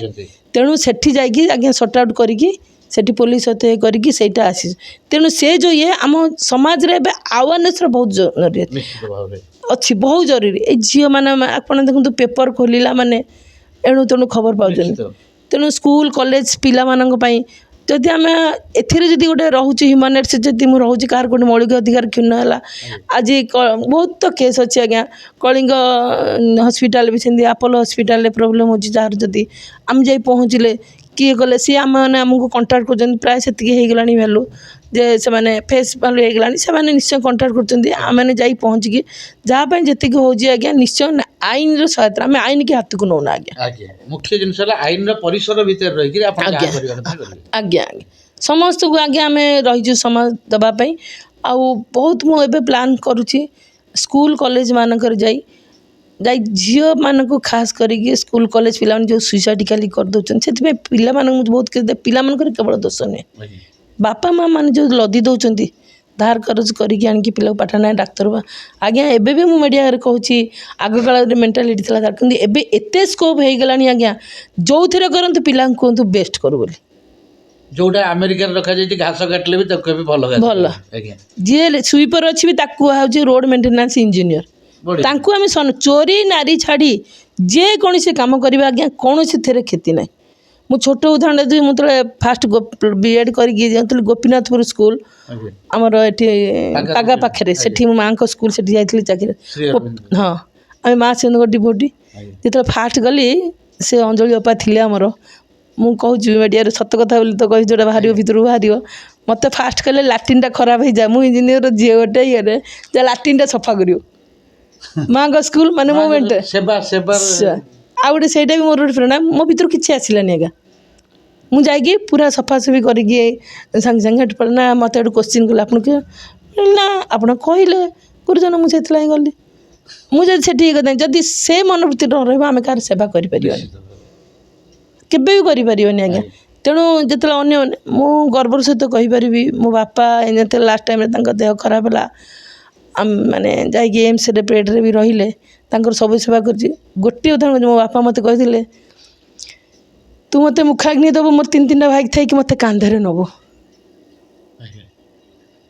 ତେଣୁ ସେଠି ଯାଇକି ଆଜ୍ଞା ସର୍ଟ ଆଉଟ୍ କରିକି ସେଠି ପୋଲିସ ସହିତ କରିକି ସେଇଟା ଆସିଛି। ତେଣୁ ସେ ଯେଉଁ ଇଏ ଆମ ସମାଜରେ ଏବେ ଆୱାରନେସ୍ର ବହୁତ ଜରୁରୀ ଅଛି, ବହୁତ ଜରୁରୀ। ଏଇ ଝିଅମାନେ ଆପଣ ଦେଖନ୍ତୁ ପେପର ଖୋଲିଲା ମାନେ ଏଣୁ ତେଣୁ ଖବର ପାଉଛନ୍ତି। ତେଣୁ ସ୍କୁଲ କଲେଜ ପିଲାମାନଙ୍କ ପାଇଁ ଯଦି ଆମେ ଏଥିରେ ଯଦି ଗୋଟେ ରହୁଛି ହ୍ୟୁମାନ୍ ରାଇଟ୍ସ, ଯଦି ମୁଁ ରହୁଛି କାହାର ଗୋଟେ ମୌଳିକ ଅଧିକାର କ୍ଷୁଣ୍ଣ ହେଲା, ଆଜି ବହୁତ ତ କେସ୍ ଅଛି ଆଜ୍ଞା। କଳିଙ୍ଗ ହସ୍ପିଟାଲ ବି ସେମିତି, ଆପୋଲୋ ହସ୍ପିଟାଲରେ ପ୍ରୋବ୍ଲେମ୍ ହେଉଛି ଯାହାର, ଯଦି ଆମେ ଯାଇ ପହଞ୍ଚିଲେ କିଏ କଲେ ସିଏ ଆମମାନେ ଆମକୁ କଣ୍ଟାକ୍ଟ କରୁଛନ୍ତି। ପ୍ରାୟ ସେତିକି ହେଇଗଲାଣି ଭ୍ୟାଲୁ ଯେ ସେମାନେ ଫେସ୍ ଭ୍ୟାଲୁ ହେଇଗଲାଣି, ସେମାନେ ନିଶ୍ଚୟ କଣ୍ଟାକ୍ଟ କରୁଛନ୍ତି। ଆମେମାନେ ଯାଇ ପହଞ୍ଚିକି ଯାହା ପାଇଁ ଯେତିକି ହେଉଛି ଆଜ୍ଞା ନିଶ୍ଚୟ ଆଇନର ସହାୟତା, ଆମେ ଆଇନ କି ହାତକୁ ନେଉନା ଆଜ୍ଞା। ମୁଖ୍ୟ ଜିନିଷ ହେଲା ଆଇନର ପରିସର ଭିତରେ ରହିକି ଆପଣ ଯାହା କରିବା କଥା କରିବେ। ଆଜ୍ଞା ଆଜ୍ଞା ସମସ୍ତଙ୍କୁ ଆଜ୍ଞା ଆମେ ରହିଛୁ ସମାଜ ଦେବା ପାଇଁ। ଆଉ ବହୁତ ମୁଁ ଏବେ ପ୍ଲାନ୍ କରୁଛି ସ୍କୁଲ କଲେଜ ମାନଙ୍କରେ ଯାଇ ଝିଅମାନଙ୍କୁ ଖାସ୍ କରିକି ସ୍କୁଲ କଲେଜ ପିଲାମାନେ ଯେଉଁ ସୁଇସାଇଡ଼ କରିଦେଉଛନ୍ତି, ସେଥିପାଇଁ ପିଲାମାନଙ୍କୁ ବହୁତ ପିଲାମାନଙ୍କର କେବଳ ଦୋଷ ନୁହେଁ, ବାପା ମାଆ ମାନେ ଯେଉଁ ଲଦି ଦେଉଛନ୍ତି ଧାର କରଜ କରିକି ଆଣିକି ପିଲାକୁ ପାଠ ନାହିଁ ଡାକ୍ତର ଆଜ୍ଞା। ଏବେ ବି ମୁଁ ମିଡ଼ିଆରେ କହୁଛି ଆଗକାଳରେ ମେଣ୍ଟାଲିଟି ଥିଲା ତାର, କିନ୍ତୁ ଏବେ ଏତେ ସ୍କୋପ୍ ହେଇଗଲାଣି ଆଜ୍ଞା, ଯେଉଁଥିରେ କରନ୍ତୁ ପିଲାଙ୍କୁ କୁହନ୍ତୁ ବେଷ୍ଟ କରୁ ବୋଲି। ଯୋଉଟା ଆମେରିକାରେ ରଖାଯାଇଛି ଘାସ କାଟିଲେ ବି ତାକୁ ବି ଭଲ ଯିଏ ସୁଇପର ଅଛି ବି ତାକୁ କୁହାହେଉଛି ରୋଡ଼ ମେଣ୍ଟେନାନ୍ସ ଇଞ୍ଜିନିୟର। ତାଙ୍କୁ ଆମେ ଚୋରି ନାରୀ ଛାଡ଼ି ଯେକୌଣସି କାମ କରିବା ଆଜ୍ଞା କୌଣସିଥିରେ କ୍ଷତି ନାହିଁ। ମୁଁ ଛୋଟ ଉଦାହରଣ ଦେବି ମୁଁ ଯେତେବେଳେ ଫାଷ୍ଟ B.Ed କରିକି ଯାଉଥିଲି ଗୋପୀନାଥପୁର ସ୍କୁଲ ଆମର ଏଠି ପାଗା ପାଖରେ ସେଠି ମୋ ମାଆଙ୍କ ସ୍କୁଲ ସେଠି ଯାଇଥିଲି ଚାକିରି ହଁ ଆମେ ମା ସିଂହଙ୍କ ଡିଭୋଟି ଯେତେବେଳେ ଫାଷ୍ଟ ଗଲି ସେ ଅଞ୍ଜଳି ଅପା ଥିଲେ ଆମର ମୁଁ କହୁଛି ମିଡ଼ିଆରେ ସତ କଥା ବୋଲି ତ କହି ଯେଉଁଟା ବାହାରିବ ଭିତରୁ ବାହାରିବ ମୋତେ ଫାଷ୍ଟ କହିଲେ ଲାଟ୍ରିନ୍ଟା ଖରାପ ହେଇଯାଏ ମୁଁ ଇଞ୍ଜିନିୟର ଝିଅ ଗୋଟେ ଇଏରେ ଯେ ଲାଟ୍ରିନ୍ଟା ସଫା କରିବ ମାଆଙ୍କ ସ୍କୁଲ ମାନେ ମୋମେଣ୍ଟ ଆଉ ଗୋଟେ ସେଇଟା ବି ମୋର ଗୋଟେ ପ୍ରେରଣା ମୋ ଭିତରୁ କିଛି ଆସିଲାନି ଆଜ୍ଞା ମୁଁ ଯାଇକି ପୁରା ସଫାସଫି କରିକି ସାଙ୍ଗେ ସାଙ୍ଗେ ହେଠି ପଡ଼ିଲା ନା ମୋତେ ଗୋଟେ କୋଶ୍ଚିନ୍ କଲେ ଆପଣ କିଏ ନା ଆପଣ କହିଲେ ଗୁରୁଜନ ମୁଁ ସେଥିଲାଗି ଗଲି ମୁଁ ଯଦି ସେଠି ଇଏ କରିଥାଏ ଯଦି ସେ ମନୋବୃତ୍ତି ନ ରହିବ ଆମେ କାହାର ସେବା କରିପାରିବାନି କେବେ ବି କରିପାରିବାନି ଆଜ୍ଞା ତେଣୁ ଯେତେବେଳେ ଅନ୍ୟମାନେ ମୁଁ ଗର୍ବର ସହିତ କହିପାରିବି ମୋ ବାପା ଯେତେବେଳେ ଲାଷ୍ଟ ଟାଇମ୍ରେ ତାଙ୍କ ଦେହ ଖରାପ ହେଲା ମାନେ ଯାଇକି ଏମ୍ସରେ ବେଡ଼୍ରେ ବି ରହିଲେ ତାଙ୍କର ସବୁ ସେବା କରିଛି ଗୋଟିଏ ଉଦାହରଣ ମୋ ବାପା ମୋତେ କହିଥିଲେ ତୁ ମୋତେ ମୁଖାଗ୍ନି ଦେବୁ ମୋର 3-3ଟା ଭାଇ ଥାଇକି ମୋତେ କାନ୍ଧରେ ନେବୁ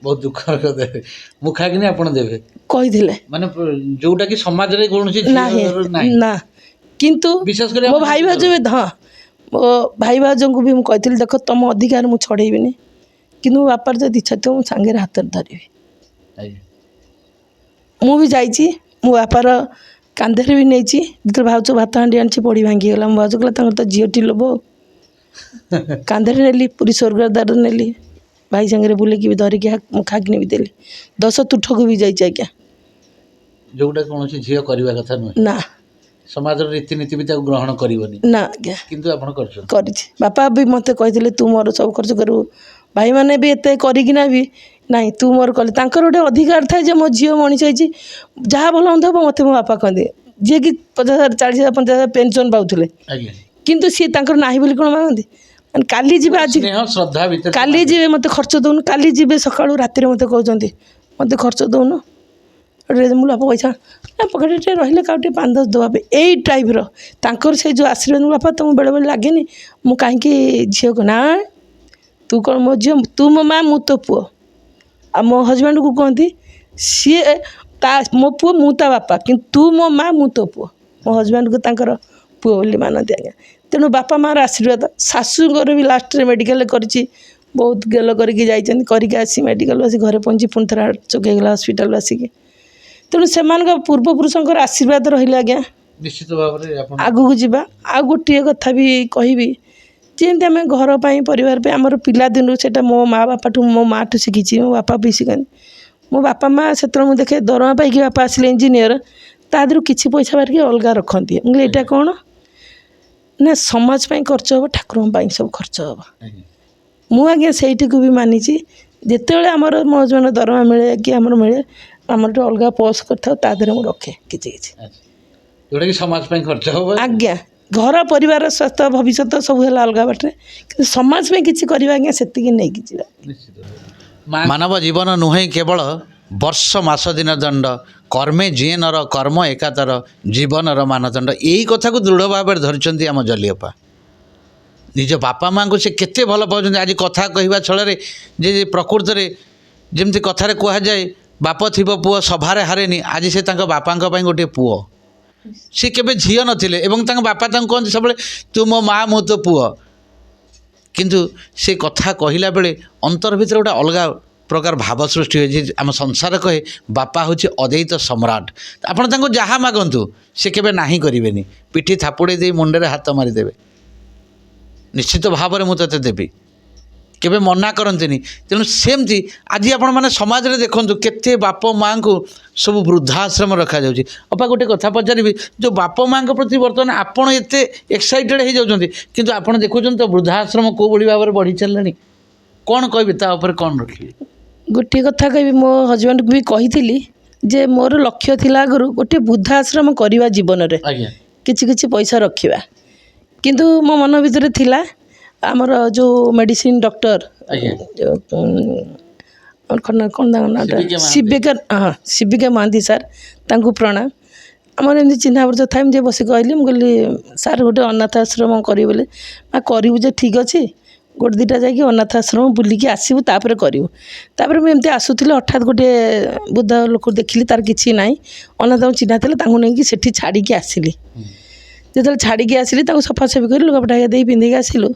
ବହୁତ ଦୁଃଖର କଥା ମୁଖାଗ୍ନି ଆପଣ ଦେବେ କହିଥିଲେ ମାନେ ଯୋଉଟା କି ସମାଜରେ କୌଣସି ନାହିଁ ନା କିନ୍ତୁ ବିଶେଷ କରି ମୋ ଭାଇ ଭାଉଜ ହଁ ମୋ ଭାଇ ଭାଉଜଙ୍କୁ ବି ମୁଁ କହିଥିଲି ଦେଖ ତମ ଅଧିକାର ମୁଁ ଛଡ଼େଇବିନି କିନ୍ତୁ ମୋ ବାପାର ଯଦି ଇଚ୍ଛା ଥିବ ମୁଁ ସାଙ୍ଗରେ ହାତରେ ଧରିବି ମୁଁ ବି ଯାଇଛି ମୋ ବାପାର କାନ୍ଧରେ ବି ନେଇଛି ଯେତେବେଳେ ଭାଉଜ ଭାତ ହାଣ୍ଡି ଆଣିଛି ପଡ଼ି ଭାଙ୍ଗିଗଲା ମୋ ଭାଉଜ କହିଲା ତାଙ୍କର ତ ଝିଅଟି ଲୋଭ କାନ୍ଧରେ ନେଲି ପୁରୀ ସ୍ୱର୍ଗ ଦ୍ୱାରରେ ନେଲି ଭାଇ ସାଙ୍ଗରେ ବୁଲିକି ବି ଧରିକି ମୁଖାଗ୍ନି ବି ଦେଲି 10 ତୁଠକୁ ବି ଯାଇଛି ଆଜ୍ଞା ଯୋଉଟା କୌଣସି ଝିଅ କରିବା କଥା ନୁହେଁ ନା ସମାଜର ରୀତିନୀତି ବି ତାକୁ ଗ୍ରହଣ କରିବନି ନା ଆଜ୍ଞା କିନ୍ତୁ ଆପଣ କରିଛନ୍ତି କରିଛି ବାପା ବି ମୋତେ କହିଥିଲେ ତୁ ମୋର ସବୁ ଖର୍ଚ୍ଚ କରିବୁ ଭାଇମାନେ ବି ଏତେ କରିକିନା ବି ନାଇଁ ତୁ ମୋର କଲି ତାଙ୍କର ଗୋଟେ ଅଧିକାର ଥାଏ ଯେ ମୋ ଝିଅ ମଣିଷ ହେଇଛି ଯାହା ଭଲ ମନ୍ଦ ହେବ ମୋତେ ମୋ ବାପା କହନ୍ତି ଯିଏକି 50,000 40,000 50,000 ପେନସନ୍ ପାଉଥିଲେ କିନ୍ତୁ ସିଏ ତାଙ୍କର ନାହିଁ ବୋଲି କ'ଣ ମାଗନ୍ତି ମାନେ କାଲି ଯିବେ ଆଜି ଶ୍ରଦ୍ଧା ଭିତରେ କାଲି ଯିବେ ମୋତେ ଖର୍ଚ୍ଚ ଦେଉନୁ କାଲି ଯିବେ ସକାଳୁ ରାତିରେ ମୋତେ କହୁଛନ୍ତି ମୋତେ ଖର୍ଚ୍ଚ ଦେଉନୁ ମୁଁ ବାପା ପଇସା ନା ପକେଟରେ ରହିଲେ କାଉ ଟିକେ 5-10 ଦେବା ପାଇଁ ଏଇ ଟାଇପ୍ର ତାଙ୍କର ସେଇ ଯେଉଁ ଆଶୀର୍ବାଦ ବାପା ତୁମକୁ ବେଳେବେଳେ ଲାଗେନି ମୁଁ କାହିଁକି ଝିଅକୁ ନା ତୁ କ'ଣ ମୋ ଝିଅ ତୁ ମୋ ମା ମୁଁ ତୋ ପୁଅ ଆଉ ମୋ ହଜବେଣ୍ଡକୁ କୁହନ୍ତି ସିଏ ମୋ ପୁଅ ମୁଁ ତା ବାପା କିନ୍ତୁ ତୁ ମୋ ମା ମୁଁ ତୋ ପୁଅ ମୋ ହଜବେଣ୍ଡକୁ ତାଙ୍କର ପୁଅ ବୋଲି ମାନନ୍ତି ଆଜ୍ଞା ତେଣୁ ବାପା ମାଆର ଆଶୀର୍ବାଦ ଶାଶୁଙ୍କର ବି ଲାଷ୍ଟରେ ମେଡ଼ିକାଲରେ କରିଛି ବହୁତ ଗେଲ କରିକି ଯାଇଛନ୍ତି କରିକି ଆସି ମେଡ଼ିକାଲରୁ ଆସି ଘରେ ପହଞ୍ଚି ପୁଣି ଥରେ ଚୋକ୍ ହେଇଗଲା ହସ୍ପିଟାଲରୁ ଆସିକି ତେଣୁ ସେମାନଙ୍କ ପୂର୍ବପୁରୁଷଙ୍କର ଆଶୀର୍ବାଦ ରହିଲେ ଆଜ୍ଞା ନିଶ୍ଚିତ ଭାବରେ ଆଗକୁ ଯିବା ଆଉ ଗୋଟିଏ କଥା ବି କହିବି ଯେମିତି ଆମେ ଘର ପାଇଁ ପରିବାର ପାଇଁ ଆମର ପିଲାଦିନରୁ ସେଇଟା ମୋ ମା ବାପାଠୁ ମୋ ମାଆଠୁ ଶିଖିଛି ମୋ ବାପା ବି ଶିଖନ୍ତି ମୋ ବାପା ମା ସେତେବେଳେ ମୁଁ ଦେଖେ ଦରମା ପାଇକି ବାପା ଆସିଲେ ଇଞ୍ଜିନିୟର ତା ଦେହରୁ କିଛି ପଇସା ବାହାରିକି ଅଲଗା ରଖନ୍ତି ମୁଁ କହିଲି ଏଇଟା କ'ଣ ନା ସମାଜ ପାଇଁ ଖର୍ଚ୍ଚ ହେବ ଠାକୁରଙ୍କ ପାଇଁ ସବୁ ଖର୍ଚ୍ଚ ହେବ ମୁଁ ଆଜ୍ଞା ସେଇଠିକୁ ବି ମାନିଛି ଯେତେବେଳେ ଆମର ମୋ ହଜବେଣ୍ଡ ଦରମା ମିଳେ କି ଆମର ମିଳେ ଆମର ଗୋଟେ ଅଲଗା ପର୍ସ କରିଥାଉ ତା ଦେହରେ ମୁଁ ରଖେ କିଛି ଯୋଉଟାକି ସମାଜ ପାଇଁ ଖର୍ଚ୍ଚ ହେବ ଆଜ୍ଞା ଘର ପରିବାର ସ୍ୱାସ୍ଥ୍ୟ ଭବିଷ୍ୟତ ସବୁ ହେଲା ଅଲଗା ବାଟରେ କିନ୍ତୁ ସମାଜ ପାଇଁ କିଛି କରିବା ଆଜ୍ଞା ସେତିକି ନେଇକି ଯିବା ମାନବ ଜୀବନ ନୁହେଁ କେବଳ ବର୍ଷ ମାସ ଦିନ ଦଣ୍ଡ କର୍ମେ ଯିଏ ନର କର୍ମ ଏକାତର ଜୀବନର ମାନଦଣ୍ଡ ଏଇ କଥାକୁ ଦୃଢ଼ ଭାବରେ ଧରିଛନ୍ତି ଆମ ଜଲିଅପା ନିଜ ବାପା ମାଆଙ୍କୁ ସେ କେତେ ଭଲ ପାଉଛନ୍ତି ଆଜି କଥା କହିବା ଛଳରେ ଯେ ପ୍ରକୃତରେ ଯେମିତି କଥାରେ କୁହାଯାଏ ବାପ ଥିବ ପୁଅ ସଭାରେ ହାରେନି ଆଜି ସେ ତାଙ୍କ ବାପାଙ୍କ ପାଇଁ ଗୋଟିଏ ପୁଅ ସେ କେବେ ଝିଅ ନଥିଲେ ଏବଂ ତାଙ୍କ ବାପା ତାଙ୍କୁ କହନ୍ତି ସବୁବେଳେ ତୁ ମୋ ମା ମୁଁ ତୋ ପୁଅ କିନ୍ତୁ ସେ କଥା କହିଲା ବେଳେ ଅନ୍ତର ଭିତରେ ଗୋଟେ ଅଲଗା ପ୍ରକାର ଭାବ ସୃଷ୍ଟି ହୁଏ ଯେ ଆମ ସଂସାର କହେ ବାପା ହେଉଛି ଅଦ୍ୱୈତ ସମ୍ରାଟ ଆପଣ ତାଙ୍କୁ ଯାହା ମାଗନ୍ତୁ ସେ କେବେ ନାହିଁ କରିବେନି ପିଠି ଥାପୁଡ଼େଇ ଦେଇ ମୁଣ୍ଡରେ ହାତ ମାରିଦେବେ ନିଶ୍ଚିତ ଭାବରେ ମୁଁ ତୋତେ ଦେବି କେବେ ମନା କରନ୍ତିନି ତେଣୁ ସେମିତି ଆଜି ଆପଣମାନେ ସମାଜରେ ଦେଖନ୍ତୁ କେତେ ବାପ ମାଆଙ୍କୁ ସବୁ ବୃଦ୍ଧାଶ୍ରମ ରଖାଯାଉଛି ଅପା ଗୋଟେ କଥା ପଚାରିବି ଯେଉଁ ବାପ ମାଆଙ୍କ ପ୍ରତି ବର୍ତ୍ତମାନ ଆପଣ ଏତେ ଏକ୍ସାଇଟେଡ଼ ହେଇଯାଉଛନ୍ତି କିନ୍ତୁ ଆପଣ ଦେଖୁଛନ୍ତି ତ ବୃଦ୍ଧାଶ୍ରମ କେଉଁଭଳି ଭାବରେ ବଢ଼ି ଚାଲିଲାଣି କ'ଣ କହିବେ ତା ଉପରେ କ'ଣ ରଖିବେ ଗୋଟିଏ କଥା କହିବି ମୋ ହଜବେଣ୍ଡକୁ ବି କହିଥିଲି ଯେ ମୋର ଲକ୍ଷ୍ୟ ଥିଲା ଆଗରୁ ଗୋଟିଏ ବୃଦ୍ଧାଶ୍ରମ କରିବା ଜୀବନରେ କିଛି କିଛି ପଇସା ରଖିବା କିନ୍ତୁ ମୋ ମନ ଭିତରେ ଥିଲା ଆମର ଯେଉଁ ମେଡ଼ିସିନ ଡକ୍ଟର ଶିବିକା ମହାନ୍ତି ସାର୍ ତାଙ୍କୁ ପ୍ରଣାମ ଆମର ଏମିତି ଚିହ୍ନା ପରିଚୟ ଥାଏ ମୁଁ ଯେ ବସି କହିଲି ମୁଁ କହିଲି ସାର୍ ଗୋଟେ ଅନାଥ ଆଶ୍ରମ କରିବି ବୋଲି କରିବୁ ଯେ ଠିକ୍ ଅଛି ଗୋଟେ ଦୁଇଟା ଯାଇକି ଅନାଥ ଆଶ୍ରମ ବୁଲିକି ଆସିବୁ ତାପରେ କରିବୁ ତାପରେ ମୁଁ ଏମିତି ଆସୁଥିଲି ହଠାତ୍ ଗୋଟିଏ ବୃଦ୍ଧ ଲୋକ ଦେଖିଲି ତାର କିଛି ନାହିଁ ଅନାଥ ଚିହ୍ନା ଥିଲା ତାଙ୍କୁ ନେଇକି ସେଠି ଛାଡ଼ିକି ଆସିଲି ଯେତେବେଳେ ଛାଡ଼ିକି ଆସିଲି ତାକୁ ସଫାସଫି କରି ଲୁଗାପଟା ଦେଇ ପିନ୍ଧିକି ଆସିଲୁ।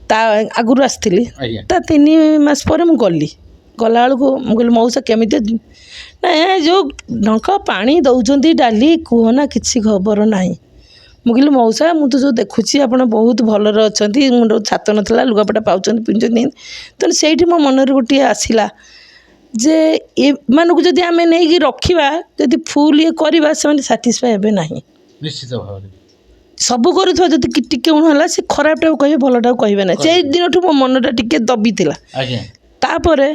ତା ଆଗରୁ ଆସିଥିଲି, ଆଜ୍ଞା ତା 3 ମାସ ପରେ ମୁଁ ଗଲାବେଳକୁ ମୁଁ କହିଲି ମଉସା କେମିତି ଅଛି? ନା ଯେଉଁ ଢଙ୍କ ପାଣି ଦେଉଛନ୍ତି ଡାଲି କୁହନା କିଛି ଖବର ନାହିଁ। ମୁଁ କହିଲି ମଉସା ମୁଁ ତ ଯେଉଁ ଦେଖୁଛି ଆପଣ ବହୁତ ଭଲରେ ଅଛନ୍ତି, ମୁଣ୍ଡ ଛାତ ନଥିଲା ଲୁଗାପଟା ପାଉଛନ୍ତି ପିନ୍ଧୁଛନ୍ତି। ତେଣୁ ସେଇଠି ମୋ ମନରେ ଗୋଟିଏ ଆସିଲା ଯେ ଏମାନଙ୍କୁ ଯଦି ଆମେ ନେଇକି ରଖିବା, ଯଦି ଫୁଲ୍ ଇଏ କରିବା ସେମାନେ ସାଟିସ୍ଫାଏ ହେବେ ନାହିଁ। ନିଶ୍ଚିତ ଭାବରେ ସବୁ କରୁଥିବା ଯଦି ଟିକେ ଉଣ ହେଲା ସେ ଖରାପଟାକୁ କହିବେ, ଭଲଟାକୁ କହିବେ ନାହିଁ। ସେଇ ଦିନଠୁ ମୋ ମନଟା ଟିକେ ଦବିଥିଲା। ଆଜ୍ଞା ତାପରେ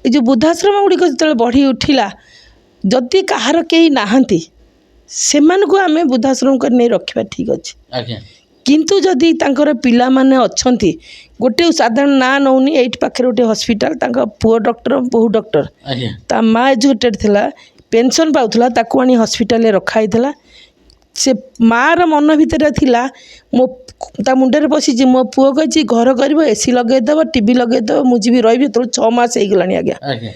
ଏ ଯେଉଁ ବୃଦ୍ଧାଶ୍ରମ ଗୁଡ଼ିକ ଯେତେବେଳେ ବଢ଼ି ଉଠିଲା, ଯଦି କାହାର କେହି ନାହାନ୍ତି ସେମାନଙ୍କୁ ଆମେ ବୃଦ୍ଧାଶ୍ରମ କରି ନେଇ ରଖିବା ଠିକ୍ ଅଛି। ଆଜ୍ଞା କିନ୍ତୁ ଯଦି ତାଙ୍କର ପିଲାମାନେ ଅଛନ୍ତି, ଗୋଟେ ସାଧାରଣ ନାଁ ନେଉନି, ଏଇଠି ପାଖରେ ଗୋଟେ ହସ୍ପିଟାଲ, ତାଙ୍କ ପୁଅ ଡକ୍ଟର ବୋହୂ ଡକ୍ଟର, ଆଜ୍ଞା ତା ମା ଏଜୁକେଟେଡ଼ ଥିଲା, ପେନସନ୍ ପାଉଥିଲା, ତାକୁ ଆଣି ହସ୍ପିଟାଲରେ ରଖା ହେଇଥିଲା। ସେ ମାଆର ମନ ଭିତରେ ଥିଲା ତା ମୁଣ୍ଡରେ ପଶିଛି ମୋ ପୁଅ କହିଛି ଘର କରିବ, AC ଲଗେଇଦେବ, TV ଲଗେଇଦେବ, ମୁଁ ଯିବି ରହିବି। ଯେତେବେଳେ 6 ମାସ ହେଇଗଲାଣି ଆଜ୍ଞା, ଆଜ୍ଞା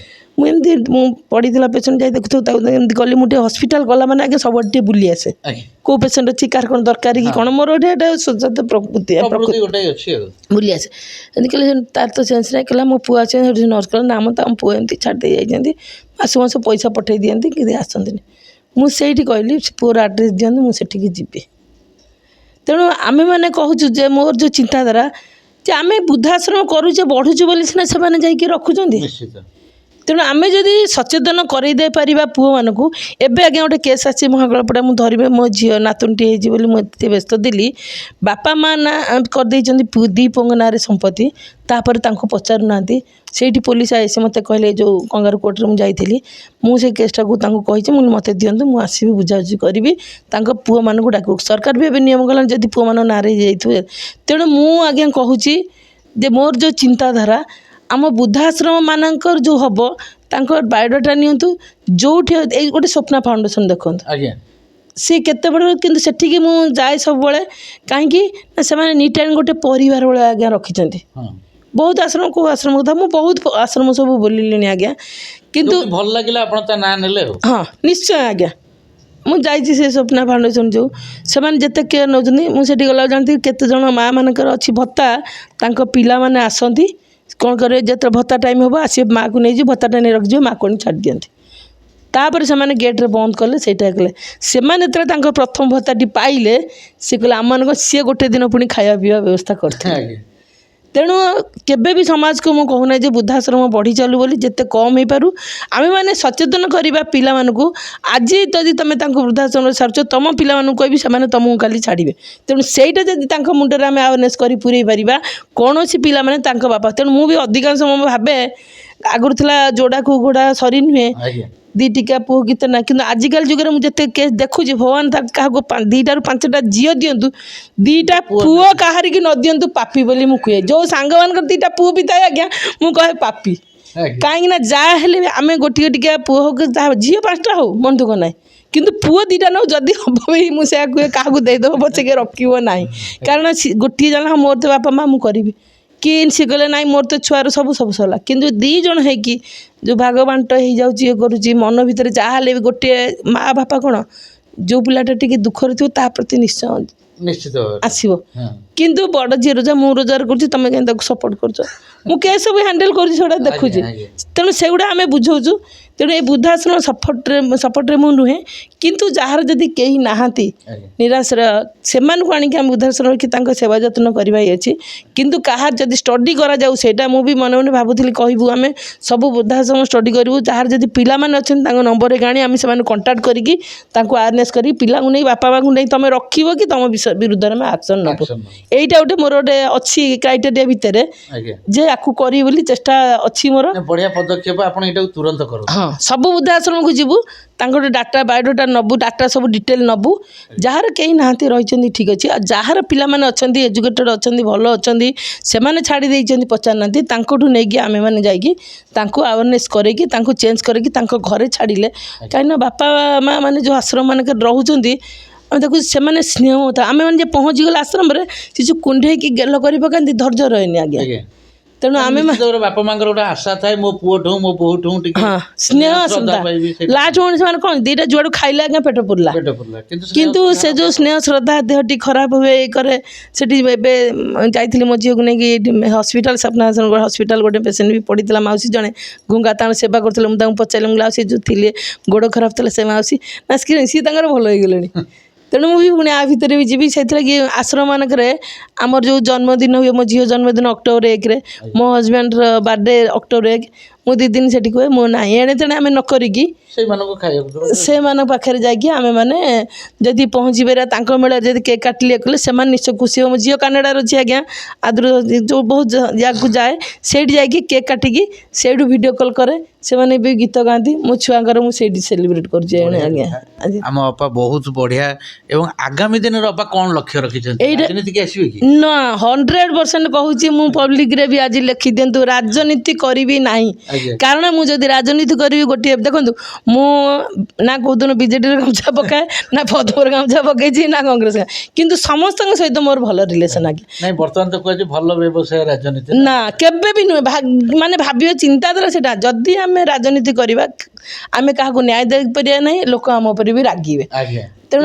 ମୁଁ ପଡ଼ିଥିଲା ପେସେଣ୍ଟ ଯାଇ ଦେଖୁଥିବ, ତାକୁ ଏମିତି ଗଲି। ମୁଁ ଟିକେ ହସ୍ପିଟାଲ ଗଲା ମାନେ ଆଜ୍ଞା ସବୁଆଡ଼େ ଟିକେ ବୁଲି ଆସେ, ଆଜ୍ଞା କେଉଁ ପେସେଣ୍ଟ ଅଛି, କାହାର କ'ଣ ଦରକାର କି କ'ଣ, ମୋର ଗୋଟେ ସଜାତ ପ୍ରକୃତି ଗୋଟେ ଅଛି ଆଉ ବୁଲି ଆସେ। ଏମିତି କହିଲେ ତାର ତ ସେନ୍ସ ନାହିଁ, କହିଲା ମୋ ପୁଅ ଅଛି। ସେଠି ନର୍ସ କହିଲା ନା ତମ ପୁଅ ଏମିତି ଛାଡ଼ି ଦେଇ ଯାଇଛନ୍ତି, ମାସ ପଇସା ପଠାଇ ଦିଅନ୍ତି କି ଆସନ୍ତିନି। ମୁଁ ସେଇଠି କହିଲି ପୁଅର ଆଡ୍ରେସ୍ ଦିଅନ୍ତୁ, ମୁଁ ସେଠିକି ଯିବି। ତେଣୁ ଆମେମାନେ କହୁଛୁ ଯେ ମୋର ଯେଉଁ ଚିନ୍ତାଧାରା ଯେ ଆମେ ବୃଦ୍ଧାଶ୍ରମ କରୁଛେ, ବଢ଼ୁଛୁ ବୋଲି ସିନା ସେମାନେ ଯାଇକି ରଖୁଛନ୍ତି। ନିଶ୍ଚିତ ତେଣୁ ଆମେ ଯଦି ସଚେତନ କରାଇ ଦେଇପାରିବା ପୁଅମାନଙ୍କୁ। ଏବେ ଆଜ୍ଞା ଗୋଟେ କେସ୍ ଆସିଛି ମହାଗଳପଡ଼ା, ମୁଁ ଧରିବେ ମୋ ଝିଅ ନାତୁଣୀଟି ହେଇଛି ବୋଲି ମୁଁ ଏତେ ବ୍ୟସ୍ତ ଥିଲି। ବାପା ମା ନା କରିଦେଇଛନ୍ତି 2 ପୁଅଙ୍କ ନାଁରେ ସମ୍ପତ୍ତି, ତାପରେ ତାଙ୍କୁ ପଚାରୁନାହାନ୍ତି। ସେଇଠି ପୋଲିସ ଆଇସି ମୋତେ କହିଲେ, ଯେଉଁ କଙ୍ଗାରୁ କୋର୍ଟରେ ମୁଁ ଯାଇଥିଲି, ମୁଁ ସେଇ କେସ୍ଟାକୁ ତାଙ୍କୁ କହିଛି, ମୁଁ ମୋତେ ଦିଅନ୍ତୁ, ମୁଁ ଆସିବି ବୁଝାବୁଝି କରିବି, ତାଙ୍କ ପୁଅମାନଙ୍କୁ ଡାକିବୁ। ସରକାର ବି ଏବେ ନିୟମ କଲାଣି ଯଦି ପୁଅମାନଙ୍କ ନାଁରେ ହେଇଯାଇଥିବେ। ତେଣୁ ମୁଁ ଆଜ୍ଞା କହୁଛି ଯେ ମୋର ଯେଉଁ ଚିନ୍ତାଧାରା, ଆମ ବୃଦ୍ଧାଶ୍ରମ ମାନଙ୍କର ଯେଉଁ ହେବ ତାଙ୍କ ବାୟୋଡାଟା ନିଅନ୍ତୁ। ଯେଉଁଠି ଏଇ ଗୋଟେ ସ୍ୱପ୍ନା ଫାଉଣ୍ଡେସନ୍ ଦେଖନ୍ତୁ, ଆଜ୍ଞା ସେ କେତେ ବଡ଼, କିନ୍ତୁ ସେଠିକି ମୁଁ ଯାଏ ସବୁବେଳେ। କାହିଁକି ନା ସେମାନେ ନିଟ୍ ଆଣ୍ଡ ଗୋଟେ ପରିବାର ଭଳିଆ ଆଜ୍ଞା ରଖିଛନ୍ତି। ହଁ ବହୁତ ଆଶ୍ରମ, କେଉଁ ଆଶ୍ରମ କଥା ମୁଁ ବହୁତ ଆଶ୍ରମ ସବୁ ବୁଲିଲିଣି ଆଜ୍ଞା, କିନ୍ତୁ ଭଲ ଲାଗିଲା ଆପଣ ତା ନାଁ ନେଲେ ଆଉ। ହଁ ନିଶ୍ଚୟ ଆଜ୍ଞା, ମୁଁ ଯାଇଛି ସେ ସ୍ୱପ୍ନା ଫାଉଣ୍ଡେସନ୍, ଯେଉଁ ସେମାନେ ଯେତେ କେୟାର ନେଉଛନ୍ତି। ମୁଁ ସେଠି ଗଲା ଜାଣିଥିଲି କେତେଜଣ ମାଆ ମାନଙ୍କର ଅଛି ଭତ୍ତା, ତାଙ୍କ ପିଲାମାନେ ଆସନ୍ତି, କ'ଣ କରିବେ ଯେତେବେଳେ ଭତ୍ତା ଟାଇମ୍ ହେବ ଆସିବେ, ମାଆକୁ ନେଇଯିବ, ଭତ୍ତାଟା ନେଇ ରଖିଯିବ, ମାଆକୁ ଆଣି ଛାଡ଼ି ଦିଅନ୍ତି। ତାପରେ ସେମାନେ ଗେଟ୍ରେ ବନ୍ଦ କଲେ, ସେଇଟା କଲେ। ସେମାନେ ଯେତେବେଳେ ତାଙ୍କ ପ୍ରଥମ ଭତ୍ତାଟି ପାଇଲେ, ସେ କହିଲେ ଆମମାନଙ୍କ ସିଏ ଗୋଟେ ଦିନ ପୁଣି ଖାଇବା ପିଇବା ବ୍ୟବସ୍ଥା କରିଥିଲେ। ଆଜ୍ଞା ତେଣୁ କେବେ ବି ସମାଜକୁ ମୁଁ କହୁନାହିଁ ଯେ ବୃଦ୍ଧାଶ୍ରମ ବଢ଼ି ଚାଲୁ ବୋଲି, ଯେତେ କମ୍ ହେଇପାରୁ ଆମେମାନେ ସଚେତନ କରିବା ପିଲାମାନଙ୍କୁ। ଆଜି ଯଦି ତୁମେ ତାଙ୍କୁ ବୃଦ୍ଧାଶ୍ରମରେ ଛାଡ଼ୁଛ, ତୁମ ପିଲାମାନଙ୍କୁ କହିବି ସେମାନେ ତୁମକୁ କାଲି ଛାଡ଼ିବେ। ତେଣୁ ସେଇଟା ଯଦି ତାଙ୍କ ମୁଣ୍ଡରେ ଆମେ ଆୱାରନେସ୍ କରି ପୁରେଇ ପାରିବା, କୌଣସି ପିଲାମାନେ ତାଙ୍କ ବାପା। ତେଣୁ ମୁଁ ବି ଅଧିକାଂଶ ସମୟ ଭାବେ, ଆଗରୁ ଥିଲା ଯୋଡ଼ାକୁ ଘୋଡ଼ା ସରି ନୁହେଁ, ଆଜ୍ଞା 2 ଟିକିଆ ପୁଅ ଗୀତ ନା। କିନ୍ତୁ ଆଜିକାଲି ଯୁଗରେ ମୁଁ ଯେତେ କେସ୍ ଦେଖୁଛି, ଭଗବାନ କାହାକୁ 2ଟାରୁ 5ଟା ଝିଅ ଦିଅନ୍ତୁ, 2ଟା ପୁଅ କାହାରିକି ନ ଦିଅନ୍ତୁ ପାପି ବୋଲି ମୁଁ କୁହେ। ଯେଉଁ ସାଙ୍ଗମାନଙ୍କର 2ଟା ପୁଅ ବି ଥାଏ ଆଜ୍ଞା, ମୁଁ କହେ ପାପି। କାହିଁକି ନା ଯାହା ହେଲେ ବି ଆମେ ଗୋଟିଏ ଟିକିଆ ପୁଅ ହଉ କି ଯାହା ଝିଅ 5ଟା ହଉ ମନ ଦୁଃଖ ନାହିଁ, କିନ୍ତୁ ପୁଅ 2ଟା ନେଉ, ଯଦି ହେବ ବି ମୁଁ ସେଇଆ କୁହେ କାହାକୁ ଦେଇଦେବ ପଛକେ ରଖିବ ନାହିଁ। କାରଣ ଗୋଟିଏ ଜଣ ମୋର ତ ବାପା ମା ମୁଁ କରିବି କି, ସେ କହିଲେ ନାଇଁ ମୋର ତ ଛୁଆର ସବୁ ସରିଲା। କିନ୍ତୁ 2 ଜଣ ହେଇକି ଯେଉଁ ଭାଗ ବାଣ୍ଟ ହେଇଯାଉଛି, ଇଏ କରୁଛି, ମନ ଭିତରେ ଯାହା ହେଲେ ବି ଗୋଟିଏ ମା ବାପା କ'ଣ, ଯେଉଁ ପିଲାଟା ଟିକେ ଦୁଃଖରେ ଥିବ ତା ପ୍ରତି ନିଶ୍ଚିତ ଆସିବ। କିନ୍ତୁ ବଡ଼ ଝିଅ ରୋଜଗାର, ମୁଁ ରୋଜଗାର କରୁଛି, ତୁମେ କେମିତି ତାକୁ ସପୋର୍ଟ କରୁଛ? ମୁଁ କେସ୍ ସବୁ ହ୍ୟାଣ୍ଡେଲ୍ କରୁଛି, ସେଗୁଡ଼ା ଦେଖୁଛି। ତେଣୁ ସେଗୁଡ଼ା ଆମେ ବୁଝାଉଛୁ। ତେଣୁ ଏ ବୃଦ୍ଧାଶ୍ରମ ସପୋର୍ଟରେ ମୁଁ ନୁହେଁ, କିନ୍ତୁ ଯାହାର ଯଦି କେହି ନାହାନ୍ତି ନିରାଶ୍ରୟ, ସେମାନଙ୍କୁ ଆଣିକି ଆମେ ବୃଦ୍ଧାଶ୍ରମ ରଖି ତାଙ୍କ ସେବା ଯତ୍ନ କରିବା ଅଛି। କିନ୍ତୁ କାହାର ଯଦି ଷ୍ଟଡି କରାଯାଉ, ସେଇଟା ମୁଁ ବି ମନେ ମନେ ଭାବୁଥିଲି କହିବୁ, ଆମେ ସବୁ ବୃଦ୍ଧାଶ୍ରମ ଷ୍ଟଡି କରିବୁ। ଯାହାର ଯଦି ପିଲାମାନେ ଅଛନ୍ତି ତାଙ୍କ ନମ୍ବରରେ ଆଣି ଆମେ ସେମାନଙ୍କୁ କଣ୍ଟାକ୍ଟ କରିକି ତାଙ୍କୁ ଆୱାରନେସ୍ କରିକି ପିଲାଙ୍କୁ ନେଇ ବାପା ମାଆଙ୍କୁ ନେଇ ତୁମେ ରଖିବ କି ତୁମ ବିରୁଦ୍ଧରେ ଆମେ ଆକ୍ସନ୍ ନେବୁ। এইটা ଗୋଟେ ମୋର ଗୋଟେ ଅଛି କ୍ରାଇଟେରିଆ ଭିତରେ ଯେ ଆକୁ କରିବି ବୋଲି ଚେଷ୍ଟା ଅଛି ମୋର। ବଢ଼ିଆ ପଦକ୍ଷେପ, ଆପଣ ଏଇଟାକୁ ତୁରନ୍ତ କରନ୍ତୁ। ହଁ, ସବୁ ବୃଦ୍ଧାଶ୍ରମକୁ ଯିବୁ, ତାଙ୍କର ଡାଟା ବାୟୋଡାଟା ନେବୁ, ଡାଟା ସବୁ ଡିଟେଲ୍ ନେବୁ। ଯାହାର କେହି ନାହାନ୍ତି ରହିଛନ୍ତି ଠିକ୍ ଅଛି, ଆଉ ଯାହାର ପିଲାମାନେ ଅଛନ୍ତି, ଏଜୁକେଟେଡ଼ ଅଛନ୍ତି, ଭଲ ଅଛନ୍ତି, ସେମାନେ ଛାଡ଼ି ଦେଇଛନ୍ତି ପଚାରୁନାହାନ୍ତି, ତାଙ୍କଠୁ ନେଇକି ଆମେମାନେ ଯାଇକି ତାଙ୍କୁ ଆୱାରନେସ୍ କରେଇକି ତାଙ୍କୁ ଚେଞ୍ଜ କରିକି ତାଙ୍କ ଘରେ ଛାଡ଼ିଲେ। କାହିଁକିନା ବାପା ମା' ମାନେ ଯେଉଁ ଆଶ୍ରମ ମାନଙ୍କରେ ରହୁଛନ୍ତି, ଆମେ ଦେଖୁଛୁ ସେମାନେ ସ୍ନେହ ଥାଏ। ଆମେମାନେ ଯେ ପହଞ୍ଚିଗଲେ ଆଶ୍ରମରେ, ସେ ଯେଉଁ କୁଣ୍ଢେଇକି ଗେଲ କରି ପକାନ୍ତି, ଧୈର୍ଯ୍ୟ ରହେନି ଆଜ୍ଞା। ତେଣୁ ଆମେ ବାପା ମାଙ୍କର ଗୋଟେ ଆଶା ଥାଏ ମୋ ପୁଅଠୁ ମୋ ବୋହୂଠୁ ଟିକେ ହଁ ସ୍ନେହ ଶ୍ରଦ୍ଧା ପାଇବି ଲାଷ୍ଟ moment ସେମାନେ କ'ଣ ଦୁଇଟା ଯୁଆଡ଼ୁ ଖାଇଲେ ଆଜ୍ଞା ପେଟ ପୁରିଲା କିନ୍ତୁ ସେ ଯେଉଁ ସ୍ନେହ ଶ୍ରଦ୍ଧା ଦେହଟି ଖରାପ ହୁଏ ଇଏ କରେ ସେଠି ଏବେ ଯାଇଥିଲି ମୋ ଝିଅକୁ ନେଇକି ଏଇଠି ହସ୍ପିଟାଲ ସ୍ୱପ୍ନାସନ ହସ୍ପିଟାଲ ଗୋଟେ ପେସେଣ୍ଟ ବି ପଡ଼ିଥିଲା ମାଉସୀ ଜଣେ ଗୁଙ୍ଗା ତାଙ୍କର ସେବା କରୁଥିଲେ ମୁଁ ତାଙ୍କୁ ପଚାରିଲି ମୁଁ ଆଉ ସେ ଯେଉଁ ଥିଲେ ଗୋଡ଼ ଖରାପ ଥିଲା ସେ ମାଉସୀ ନା ସିଏ ତାଙ୍କର ଭଲ ହେଇଗଲେଣି ତେଣୁ ମୁଁ ବି ପୁଣି ଆ ଭିତରେ ବି ଯିବି ସେଥିଲାଗି ଆଶ୍ରମ ମାନଙ୍କରେ ଆମର ଯେଉଁ ଜନ୍ମଦିନ ହୁଏ ମୋ ଝିଅ ଜନ୍ମଦିନ ଅକ୍ଟୋବର 1ରେ ମୋ ହଜବେଣ୍ଡର ବାର୍ଥଡେ ଅକ୍ଟୋବର 1 ମୁଁ 2 ଦିନ ସେଠି କୁହେ ମୁଁ ନାହିଁ ଏଣେ ତେଣେ ଆମେ ନ କରିକି ସେଇମାନଙ୍କୁ ଖାଇବାକୁ ସେମାନଙ୍କ ପାଖରେ ଯାଇକି ଆମେମାନେ ଯଦି ପହଞ୍ଚିପାରିବା ତାଙ୍କ ମେଳରେ ଯଦି କେକ୍ କାଟିଲେ କଲେ ସେମାନେ ନିଶ୍ଚୟ ଖୁସି ହେବ ମୋ ଝିଅ କାନାଡ଼ାରେ ଅଛି ଆଜ୍ଞା ଆଦ୍ର ଯେଉଁ ବହୁତ ଜାଗାକୁ ଯାଏ ସେଇଠି ଯାଇକି କେକ୍ କାଟିକି ସେଇଠୁ ଭିଡ଼ିଓ କଲ୍ କରେ ସେମାନେ ବି ଗୀତ ଗାଆନ୍ତି ମୋ ଛୁଆଙ୍କର ମୁଁ ସେଇଠି ସେଲିବ୍ରେଟ୍ କରୁଛି ଏଣେ ଆଜ୍ଞା ଆମ ଅପା ବହୁତ ବଢ଼ିଆ ଏବଂ ଆଗାମୀ ଦିନରେ ଅପା କ'ଣ ଲକ୍ଷ୍ୟ ରଖିଛନ୍ତି ରାଜନୀତିକି ଆସିବେ କି ନା 100% କହୁଛି ମୁଁ ପବ୍ଲିକରେ ବି ଆଜି ଲେଖିଦିଅନ୍ତୁ ରାଜନୀତି କରିବି ନାହିଁ କାରଣ ମୁଁ ଯଦି ରାଜନୀତି କରିବି ଗୋଟିଏ ଦେଖନ୍ତୁ ମୁଁ ନା କେଉଁଦିନ ବିଜେଡ଼ିରେ ଗାମୁଛା ପକାଏ ନା ପଦ୍ମରେ ଗାମୁଛା ପକେଇଛି ନା କଂଗ୍ରେସ କିନ୍ତୁ ସମସ୍ତଙ୍କ ସହିତ ମୋର ଭଲ ରିଲେସନ୍ ଆଜ୍ଞା ନାଇଁ ବର୍ତ୍ତମାନ ତ କୁହାଯାଉଛି ଭଲ ବ୍ୟବସାୟ ରାଜନୀତି ନା କେବେ ବି ନୁହେଁ ମାନେ ଭାବିବା ଚିନ୍ତାଧାରା ସେଇଟା ଯଦି ଆମେ ରାଜନୀତି କରିବା ଆମେ କାହାକୁ ନ୍ୟାୟ ଦେଇପାରିବା ନାହିଁ ଲୋକ ଆମ ଉପରେ ବି ରାଗିବେ ତେଣୁ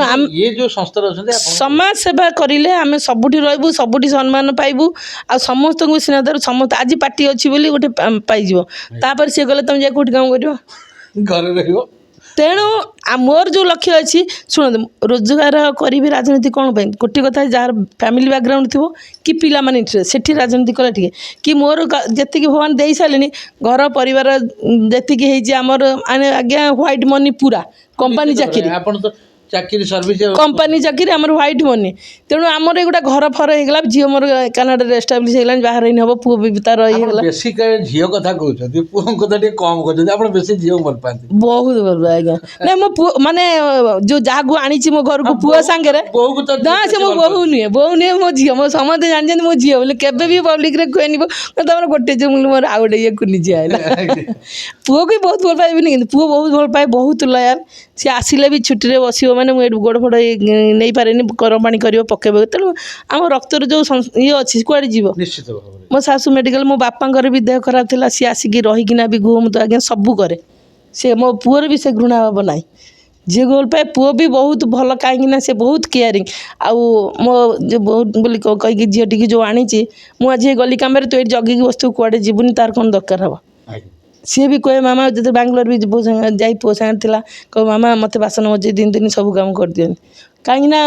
ସମାଜ ସେବା କରିଲେ ଆମେ ସବୁଠି ରହିବୁ ସବୁଠି ସମ୍ମାନ ପାଇବୁ ଆଉ ସମସ୍ତଙ୍କୁ ସ୍ନେହଦାର ସମସ୍ତେ ଆଜି ପାର୍ଟି ଅଛି ବୋଲି ଗୋଟେ ପାଇଯିବ ତାପରେ ସିଏ ଗଲେ ତୁମେ ଯାଇ କେଉଁଠି କାମ କରିବ ଘରେ ରହିବ ତେଣୁ ମୋର ଯେଉଁ ଲକ୍ଷ୍ୟ ଅଛି ଶୁଣନ୍ତୁ ରୋଜଗାର କରିବି ରାଜନୀତି କ'ଣ ପାଇଁ ଗୋଟିଏ କଥା ଯାହାର ଫ୍ୟାମିଲି ବ୍ୟାକଗ୍ରାଉଣ୍ଡ ଥିବ କି ପିଲାମାନେ ଇଣ୍ଟରେଷ୍ଟ ସେଠି ରାଜନୀତି କଲେ ଟିକେ କି ମୋର ଯେତିକି ଭଗବାନ ଦେଇସାରିଲେଣି ଘର ପରିବାର ଯେତିକି ହେଇଛି ଆମର ଆଜ୍ଞା ହ୍ୱାଇଟ୍ ମନି ପୁରା କମ୍ପାନୀ ଚାକିରି ଆପଣ ତ ଚାକିରି ସର୍ଭିସ କମ୍ପାନୀ ଚାକିରି ଆମର ହ୍ୱାଇଟ୍ ମନି ତେଣୁ ଆମର ଏଗୁଡ଼ା ଘର ଫର ହେଇଗଲା ଝିଅ ମୋର କାନାଡ଼ାରେ ଏଷ୍ଟାବ୍ଲିଶ ହେଇଗଲାଣି ବାହାର ହେଇନି ହେବ ପୁଅ ବି ତାର ହେଇଗଲା ବେଶୀ ଝିଅ କଥା କହୁଛନ୍ତି ପୁଅଙ୍କ କଥା ଟିକେ କମ୍ କହୁଛନ୍ତି ଆପଣ ବେଶୀ ଝିଅ ଭଲ ପାଆନ୍ତି ବହୁତ ଭଲ ପାଏ ଆଜ୍ଞା ନାଇଁ ମୋ ପୁଅ ମାନେ ଯେଉଁ ଯାହାକୁ ଆଣିଛି ମୋ ଘରକୁ ପୁଅ ସାଙ୍ଗରେ ନା ସେ ମୋ ବୋହୂ ନୁହେଁ ମୋ ଝିଅ ମୋ ସମସ୍ତେ ଜାଣିଛନ୍ତି ମୋ ଝିଅ ବୋଲି କେବେ ବି ପବ୍ଲିକରେ କୁହେନିବ ତମର ଗୋଟେ ଝିଅ ମୋର ଆଉ ଗୋଟେ ଇଏ କୁନି ଝିଅ ହେଲା ପୁଅକୁ ବି ବହୁତ ଭଲ ପାଇବିନି କିନ୍ତୁ ପୁଅ ବହୁତ ଭଲ ପାଏ ବହୁତ ଲୟାଲ ସିଏ ଆସିଲେ ବି ଛୁଟିରେ ବସିବ ମାନେ ମୁଁ ଏଠି ଗୋଡ଼ ଫୋଡ଼ ନେଇପାରେନି ଗରମ ପାଣି କରିବ ପକେଇବ ତେଣୁ ଆମ ରକ୍ତର ଯେଉଁ ଇଏ ଅଛି କୁଆଡ଼େ ଯିବ ନିଶ୍ଚିତ ଭାବରେ ମୋ ଶାଶୁ ମେଡ଼ିକାଲ ମୋ ବାପାଙ୍କର ବି ଦେହ ଖରାପ ଥିଲା ସିଏ ଆସିକି ରହିକିନା ବି ଘୁମ ତ ଆଜ୍ଞା ସବୁ କରେ ସେ ମୋ ପୁଅର ବି ସେ ଘୃଣା ଭାବ ନାହିଁ ଝିଅକୁ ଭଲ ପାଏ ପୁଅ ବି ବହୁତ ଭଲ କାହିଁକିନା ସେ ବହୁତ କେୟାରିଂ ଆଉ ମୋ ଯେଉଁ ବହୁତ ବୋଲି କହିକି ଝିଅଟିକି ଯେଉଁ ଆଣିଛି ମୁଁ ଆଜି ଗଲି କାମରେ ତୁ ଏଠି ଜଗିକି ବସିଥିବୁ କୁଆଡ଼େ ଯିବୁନି ତାର କ'ଣ ଦରକାର ହେବ ସିଏ ବି କହେ ମାମା ଯେତେବେଳେ ବାଙ୍ଗଲୋର ବି ବୋଉ ସାଙ୍ଗେ ଯାଇ ପୁଅ ସାଙ୍ଗରେ ଥିଲା କହିବ ମାମା ମୋତେ ବାସନ ମଜେଇ ଦିଅନ୍ତି ସବୁ କାମ କରିଦିଅନ୍ତି କାହିଁକିନା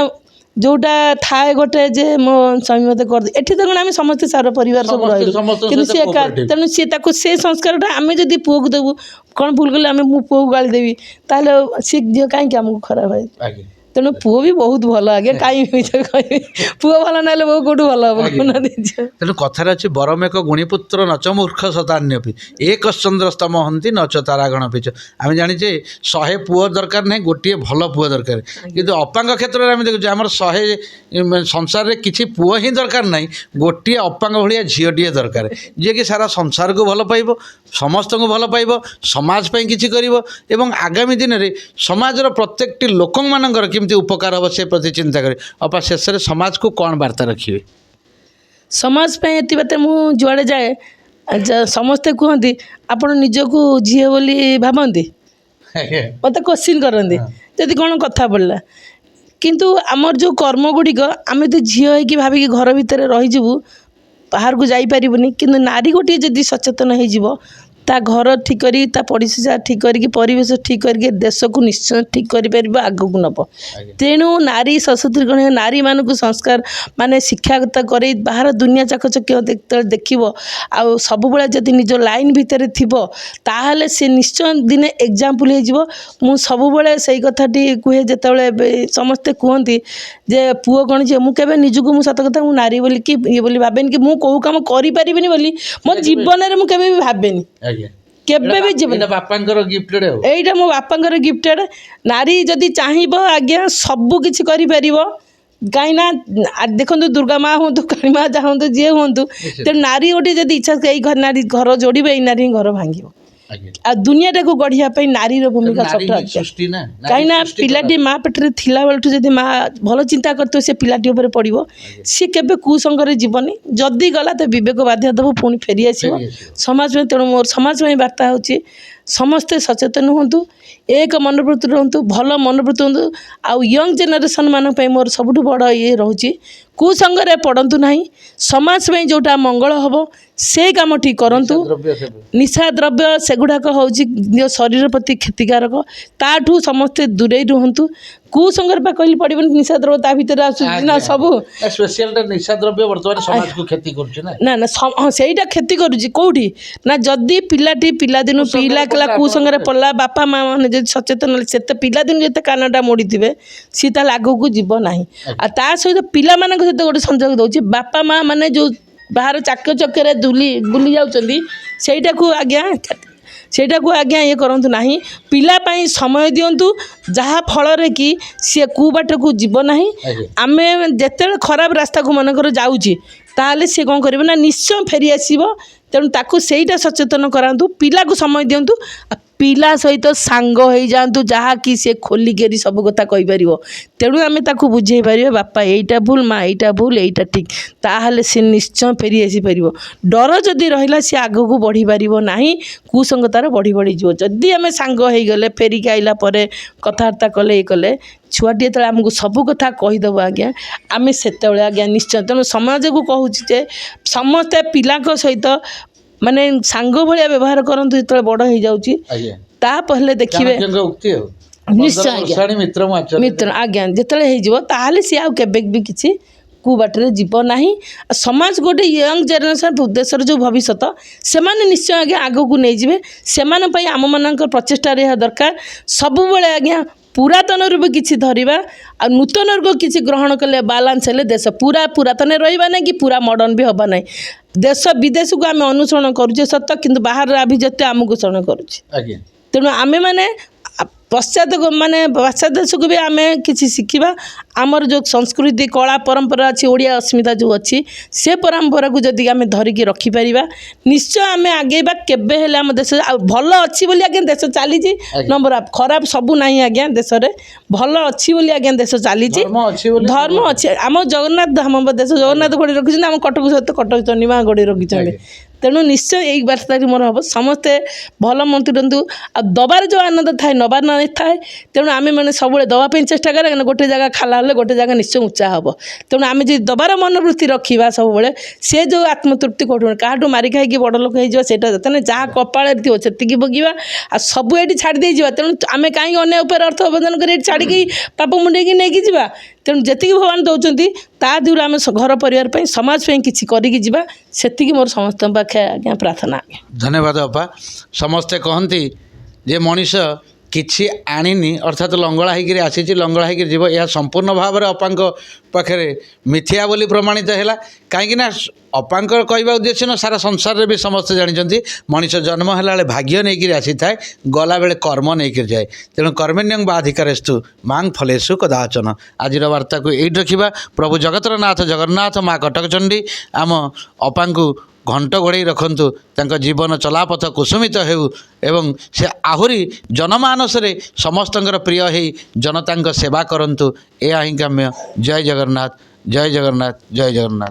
ଯେଉଁଟା ଥାଏ ଗୋଟେ ଯେ ମୋ ସ୍ୱାମୀ ମୋତେ କରିଦିଏ ଏଠି ତ କ'ଣ ଆମେ ସମସ୍ତେ ସାରା ପରିବାର ସବୁ ରହିଲୁ କିନ୍ତୁ ସିଏ ତେଣୁ ସିଏ ତାକୁ ସେ ସଂସ୍କାରଟା ଆମେ ଯଦି ପୁଅକୁ ଦେବୁ କ'ଣ ଭୁଲ କଲେ ଆମେ ମୁଁ ପୁଅକୁ ଗାଳି ଦେବି ତାହେଲେ ସିଏ ଝିଅ କାହିଁକି ଆମକୁ ଖରାପ ହୁଏ ତେଣୁ ପୁଅ ବି ବହୁତ ଭଲ ଆଜ୍ଞା କାହିଁକି ମିଛ କହିବି ପୁଅ ଭଲ ନହେଲେ ବୋଉ କେଉଁଠୁ ଭଲ ହେବ ତେଣୁ କଥାରେ ଅଛି ବରମେକ ଗୁଣିପୁତ୍ର ନଚ ମୂର୍ଖ ଶତାନ୍ୟପି ଏକଶ୍ଚନ୍ଦ୍ର ସ୍ତମ ହନ୍ତି ନଚ ତାରାଗଣ ପିଛ ଆମେ ଜାଣିଛେ 100 ପୁଅ ଦରକାର ନାହିଁ ଗୋଟିଏ ଭଲ ପୁଅ ଦରକାର କିନ୍ତୁ ଅପାଙ୍କ କ୍ଷେତ୍ରରେ ଆମେ ଦେଖୁଛୁ ଆମର 100 ସଂସାରରେ କିଛି ପୁଅ ହିଁ ଦରକାର ନାହିଁ ଗୋଟିଏ ଅପାଙ୍କ ଭଳିଆ ଝିଅଟିଏ ଦରକାର ଯିଏକି ସାରା ସଂସାରକୁ ଭଲ ପାଇବ ସମସ୍ତଙ୍କୁ ଭଲ ପାଇବ ସମାଜ ପାଇଁ କିଛି କରିବ ଏବଂ ଆଗାମୀ ଦିନରେ ସମାଜର ପ୍ରତ୍ୟେକଟି ଲୋକମାନଙ୍କର କେମିତି ଉପକାର ହେବ ସେ ପ୍ରତି ଚିନ୍ତା କରେ ଅପା ଶେଷରେ ସମାଜକୁ କ'ଣ ବାର୍ତ୍ତା ରଖିବେ ସମାଜ ପାଇଁ ଏତିକି ମୁଁ ଯୁଆଡ଼େ ଯାଏ ସମସ୍ତେ କୁହନ୍ତି ଆପଣ ନିଜକୁ ଝିଅ ବୋଲି ଭାବନ୍ତି ମୋତେ କୋଶ୍ଚିନ୍ କରନ୍ତି ଯଦି କ'ଣ କଥା ପଡ଼ିଲା କିନ୍ତୁ ଆମର ଯେଉଁ କର୍ମ ଗୁଡ଼ିକ ଆମେ ଯଦି ଝିଅ ହେଇକି ଭାବିକି ଘର ଭିତରେ ରହିଯିବୁ ବାହାରକୁ ଯାଇପାରିବୁନି କିନ୍ତୁ ନାରୀ ଗୋଟିଏ ଯଦି ସଚେତନ ହେଇଯିବ ତା ଘର ଠିକ୍ କରି ତା ପଡ଼ିଶା ଠିକ୍ କରିକି ପରିବେଶ ଠିକ୍ କରିକି ଦେଶକୁ ନିଶ୍ଚୟ ଠିକ୍ କରିପାରିବ ଆଗକୁ ନେବ ତେଣୁ ନାରୀ ସଶକ୍ତିକରଣ ନାରୀମାନଙ୍କୁ ସଂସ୍କାର ମାନେ ଶିକ୍ଷାଗତ କରି ବାହାର ଦୁନିଆ ଚାକଚକ୍ୟ ଯେତେବେଳେ ଦେଖିବ ଆଉ ସବୁବେଳେ ଯଦି ନିଜ ଲାଇନ୍ ଭିତରେ ଥିବ ତାହେଲେ ସେ ନିଶ୍ଚୟ ଦିନେ ଏକ୍ଜାମ୍ପଲ୍ ହେଇଯିବ ମୁଁ ସବୁବେଳେ ସେଇ କଥାଟି କୁହେ ଯେତେବେଳେ ସମସ୍ତେ କୁହନ୍ତି ଯେ ପୁଅ କ'ଣ ଝିଅ ମୁଁ କେବେ ନିଜକୁ ମୁଁ ସତ କଥା ମୁଁ ନାରୀ ବୋଲି କି ଇଏ ବୋଲି ଭାବେନି କି ମୁଁ କେଉଁ କାମ କରିପାରିବିନି ବୋଲି ମୋ ଜୀବନରେ ମୁଁ କେବେ ବି ଭାବେନି କେବେ ବି ଜୀବନ ବାପାଙ୍କର ଗିଫ୍ଟେଡ୍ ଏଇଟା ମୋ ବାପାଙ୍କର ଗିଫ୍ଟେଡ୍ ନାରୀ ଯଦି ଚାହିଁବ ଆଜ୍ଞା ସବୁ କିଛି କରିପାରିବ କାହିଁକିନା ଦେଖନ୍ତୁ ଦୁର୍ଗା ମା ହୁଅନ୍ତୁ କାଳୀ ମା ଯାହା ହୁଅନ୍ତୁ ଯିଏ ହୁଅନ୍ତୁ ତେଣୁ ନାରୀ ଗୋଟେ ଯଦି ଇଚ୍ଛା ଏଇ ନାରୀ ଘର ଯୋଡ଼ିବ ଏଇ ନାରୀ ହିଁ ଘର ଭାଙ୍ଗିବ ଆଉ ଦୁନିଆଟାକୁ ଗଢ଼ିବା ପାଇଁ ନାରୀର ଭୂମିକା ସବୁଠୁ ଅଧିକା। ସୃଷ୍ଟି ନା କାହିଁକିନା ପିଲାଟି ମା ପେଟରେ ଥିଲା ବେଳଠୁ ଯଦି ମା ଭଲ ଚିନ୍ତା କରିଥିବ ସେ ପିଲାଟି ଉପରେ ପଡ଼ିବ, ସିଏ କେବେ କୁସଙ୍ଗରେ ଯିବନି। ଯଦି ଗଲା ତ ବିବେକ ବାଧ୍ୟ ଦେବ, ପୁଣି ଫେରିଆସିବ ସମାଜ ପାଇଁ। ତେଣୁ ମୋର ସମାଜ ପାଇଁ ବାର୍ତ୍ତା ହେଉଛି ସମସ୍ତେ ସଚେତନ ହୁଅନ୍ତୁ, ଏକ ମନୋବୃତ୍ତି ରୁହନ୍ତୁ, ଭଲ ମନୋବୃତ୍ତି ହୁଅନ୍ତୁ। ଆଉ ୟଙ୍ଗ ଜେନେରେସନ୍ ମାନଙ୍କ ପାଇଁ ମୋର ସବୁଠୁ ବଡ଼ ଇଏ ରହୁଛି କୁସଙ୍ଗରେ ପଡ଼ନ୍ତୁ ନାହିଁ। ସମାଜ ପାଇଁ ଯେଉଁଟା ମଙ୍ଗଳ ହେବ ସେ କାମଟି କରନ୍ତୁ। ନିଶା ଦ୍ରବ୍ୟ ସେଗୁଡ଼ାକ ହେଉଛି ନିଜ ଶରୀର ପ୍ରତି କ୍ଷତିକାରକ, ତାଠୁ ସମସ୍ତେ ଦୂରେଇ ରୁହନ୍ତୁ। କୁସଙ୍ଗରେ ବା କହିଲି ପଡ଼ିବନି, ନିଶା ଦ୍ରବ୍ୟ ତା ଭିତରେ ଆସୁଛି ନା ସବୁ। ସ୍ପେଶିଆଲଟା ନିଶା ଦ୍ରବ୍ୟ ବର୍ତ୍ତମାନ ସମାଜକୁ କ୍ଷତି କରୁଛି ନା ହଁ ସେଇଟା କ୍ଷତି କରୁଛି। କେଉଁଠି ନା ଯଦି ପିଲାଟି ପିଲାଦିନୁ ପିଲା କଲା କୁସଙ୍ଗରେ ପଡ଼ିଲା, ବାପା ମା ମାନେ ଯଦି ସଚେତନ ହେଲେ, ସେତେ ପିଲାଦିନୁ ଯେତେ କାନଟା ମୋଡ଼ିଥିବେ ସିଏ ତାହେଲେ ଆଗକୁ ଯିବ ନାହିଁ। ଆଉ ତା ସହିତ ପିଲାମାନଙ୍କ ସହିତ ଗୋଟେ ସଂଯୋଗ ଦେଉଛି, ବାପା ମା ମାନେ ଯେଉଁ ବାହାର ଚାକଚକ୍ୟରେ ବୁଲି ଯାଉଛନ୍ତି ସେଇଟାକୁ ଆଜ୍ଞା ଇଏ କରନ୍ତୁ ନାହିଁ। ପିଲା ପାଇଁ ସମୟ ଦିଅନ୍ତୁ, ଯାହା ଫଳରେ କି ସିଏ କୁବାଟକୁ ଯିବ ନାହିଁ। ଆମେ ଯେତେବେଳେ ଖରାପ ରାସ୍ତାକୁ ମନେକର ଯାଉଛି ତାହେଲେ ସିଏ କ'ଣ କରିବ ନା ନିଶ୍ଚୟ ଫେରିଆସିବ। ତେଣୁ ତାକୁ ସେଇଟା ସଚେତନ କରାନ୍ତୁ, ପିଲାକୁ ସମୟ ଦିଅନ୍ତୁ, ପିଲା ସହିତ ସାଙ୍ଗ ହେଇଯାଆନ୍ତୁ, ଯାହାକି ସେ ଖୋଲିକରି ସବୁ କଥା କହିପାରିବ। ତେଣୁ ଆମେ ତାକୁ ବୁଝେଇ ପାରିବା, ବାପା ଏଇଟା ଭୁଲ, ମା ଏଇଟା ଭୁଲ, ଏଇଟା ଠିକ୍, ତାହେଲେ ସେ ନିଶ୍ଚୟ ଫେରି ଆସିପାରିବ। ଡର ଯଦି ରହିଲା ସେ ଆଗକୁ ବଢ଼ିପାରିବ ନାହିଁ, କୁସଙ୍ଗତାର ବଢ଼ିଯିବ। ଯଦି ଆମେ ସାଙ୍ଗ ହେଇଗଲେ, ଫେରିକି ଆଇଲା ପରେ କଥାବାର୍ତ୍ତା କଲେ, ଇଏ କଲେ, ଛୁଆଟି ଯେତେବେଳେ ଆମକୁ ସବୁ କଥା କହିଦେବ ଆଜ୍ଞା, ଆମେ ସେତେବେଳେ ଆଜ୍ଞା ନିଶ୍ଚୟ। ତେଣୁ ସମାଜକୁ କହୁଛି ଯେ ସମସ୍ତେ ପିଲାଙ୍କ ସହିତ ମାନେ ସାଙ୍ଗ ଭଳିଆ ବ୍ୟବହାର କରନ୍ତୁ। ଯେତେବେଳେ ବଡ଼ ହେଇଯାଉଛି ତାପରେ ଦେଖିବେ ନିଶ୍ଚୟ ମିତ୍ର ଆଜ୍ଞା ଯେତେବେଳେ ହେଇଯିବ ତାହେଲେ ସିଏ ଆଉ କେବେ ବି କିଛି କୁବାଟରେ ଯିବ ନାହିଁ। ସମାଜ ଗୋଟେ ୟଙ୍ଗ ଜେନେରେସନ୍ ଦେଶର ଯେଉଁ ଭବିଷ୍ୟତ, ସେମାନେ ନିଶ୍ଚୟ ଆଜ୍ଞା ଆଗକୁ ନେଇଯିବେ। ସେମାନଙ୍କ ପାଇଁ ଆମମାନଙ୍କର ପ୍ରଚେଷ୍ଟା ରହିବା ଦରକାର ସବୁବେଳେ ଆଜ୍ଞା। ପୁରାତନରୁ ବି କିଛି ଧରିବା ଆଉ ନୂତନରୁ କିଛି ଗ୍ରହଣ କଲେ ବାଲାନ୍ସ ହେଲେ ଦେଶ ପୁରାତନରେ ରହିବା ନାହିଁ କି ପୁରା ମଡ଼ର୍ଣ୍ଣ ବି ହେବା ନାହିଁ। ଦେଶ ବିଦେଶକୁ ଆମେ ଅନୁସରଣ କରୁଛେ ସତ, କିନ୍ତୁ ବାହାରର ଆଭିଜାତ୍ୟ ଆମକୁ ଅନୁସରଣ କରୁଛି। ତେଣୁ ଆମେମାନେ ପାଶ୍ଚାତ୍ୟ ଦେଶକୁ ବି ଆମେ କିଛି ଶିଖିବା। ଆମର ଯେଉଁ ସଂସ୍କୃତି କଳା ପରମ୍ପରା ଅଛି, ଓଡ଼ିଆ ଅସ୍ମିତା ଯେଉଁ ଅଛି, ସେ ପରମ୍ପରାକୁ ଯଦି ଆମେ ଧରିକି ରଖିପାରିବା ନିଶ୍ଚୟ ଆମେ ଆଗେଇବା। କେବେ ହେଲେ ଆମ ଦେଶ ଆଉ ଭଲ ଅଛି ବୋଲି ଆଜ୍ଞା ଦେଶ ଚାଲିଛି। ନମ୍ବର ଅଫ୍ ଖରାପ ସବୁ ନାହିଁ ଆଜ୍ଞା ଦେଶରେ, ଭଲ ଅଛି ବୋଲି ଆଜ୍ଞା ଦେଶ ଚାଲିଛି। ଧର୍ମ ଅଛି। ଆମ ଜଗନ୍ନାଥ ଧାମ ଦେଶ ଜଗନ୍ନାଥ ଗଢ଼ି ରଖିଛନ୍ତି, ଆମ କଟକ ସହିତ କଟକ ଚଣ୍ଡୀମା ଗଢ଼ି ରଖିଛନ୍ତି। ତେଣୁ ନିଶ୍ଚୟ ଏଇ ବାର୍ତ୍ତାଟି ମୋର ହେବ, ସମସ୍ତେ ଭଲ ମନ୍ତ୍ରୀ ଦିଅନ୍ତୁ। ଆଉ ଦେବାର ଯେଉଁ ଆନନ୍ଦ ଥାଏ ନେବାର ନଥାଏ। ତେଣୁ ଆମେମାନେ ସବୁବେଳେ ଦେବା ପାଇଁ ଚେଷ୍ଟା କରିବା, କାରଣ ଗୋଟେ ଜାଗା ଖାଲା ହେଲେ ଗୋଟେ ଜାଗା ନିଶ୍ଚୟ ଉଚ୍ଚା ହେବ। ତେଣୁ ଆମେ ଯଦି ଦେବାର ମନୋବୃତ୍ତି ରଖିବା ସବୁବେଳେ, ସେ ଯେଉଁ ଆତ୍ମତୃପ୍ତି କୋଉଠୁ କାହାଠୁ ମାରି ଖାଇକି ବଡ଼ ଲୋକ ହେଇଯିବା ସେଇଟା ତେଣୁ ଯାହା କପାଳରେ ଥିବ ସେତିକି ଭୋଗିବା, ଆଉ ସବୁ ଏଇଠି ଛାଡ଼ି ଦେଇଯିବା। ତେଣୁ ଆମେ କାହିଁକି ଅନ୍ୟ ଉପରେ ଅର୍ଥ ଅବଦାନ କରି ଏଇଠି ଛାଡ଼ିକି ପାପ ମୁଣ୍ଡେଇକି ନେଇକି ଯିବା। ତେଣୁ ଯେତିକି ଭଗବାନ ଦେଉଛନ୍ତି ତା ଦେହରୁ ଆମେ ଘର ପରିବାର ପାଇଁ ସମାଜ ପାଇଁ କିଛି କରିକି ଯିବା, ସେତିକି ମୋର ସମସ୍ତଙ୍କ ପାଖେ ଆଜ୍ଞା ପ୍ରାର୍ଥନା। ଧନ୍ୟବାଦ ଅପା। ସମସ୍ତେ କହନ୍ତି ଯେ ମଣିଷ କିଛି ଆଣିନି, ଅର୍ଥାତ୍ ଲଙ୍ଗଳା ହେଇକିରି ଆସିଛି, ଲଙ୍ଗଳା ହେଇକିରି ଯିବ। ଏହା ସମ୍ପୂର୍ଣ୍ଣ ଭାବରେ ଅପାଙ୍କ ପାଖରେ ମିଥ୍ୟା ବୋଲି ପ୍ରମାଣିତ ହେଲା। କାହିଁକିନା ଅପାଙ୍କର କହିବା ଉଦ୍ଦେଶ୍ୟ ନୁହଁ, ସାରା ସଂସାରରେ ବି ସମସ୍ତେ ଜାଣିଛନ୍ତି ମଣିଷ ଜନ୍ମ ହେଲା ବେଳେ ଭାଗ୍ୟ ନେଇକିରି ଆସିଥାଏ, ଗଲାବେଳେ କର୍ମ ନେଇକିରି ଯାଏ। ତେଣୁ କର୍ମଣ୍ୟଂ ବାଧିକାରେସ୍ତୁ ମାଂ ଫଲେଷୁ କଦାଚନ। ଆଜିର ବାର୍ତ୍ତାକୁ ଏଇଠି ରଖିବା। ପ୍ରଭୁ ଜଗତର ନାଥ ଜଗନ୍ନାଥ, ମା କଟକଚଣ୍ଡୀ ଆମ ଅପାଙ୍କୁ ଘଣ୍ଟ ଘୋଡ଼େଇ ରଖନ୍ତୁ, ତାଙ୍କ ଜୀବନ ଚଲାପଥ କୁସୁମିତ ହେଉ ଏବଂ ସେ ଆହୁରି ଜନମାନସରେ ସମସ୍ତଙ୍କର ପ୍ରିୟ ହେଇ ଜନତାଙ୍କ ସେବା କରନ୍ତୁ। ଏହା ହିଁ କାମ୍ୟ। ଜୟ ଜଗନ୍ନାଥ, ଜୟ ଜଗନ୍ନାଥ, ଜୟ ଜଗନ୍ନାଥ।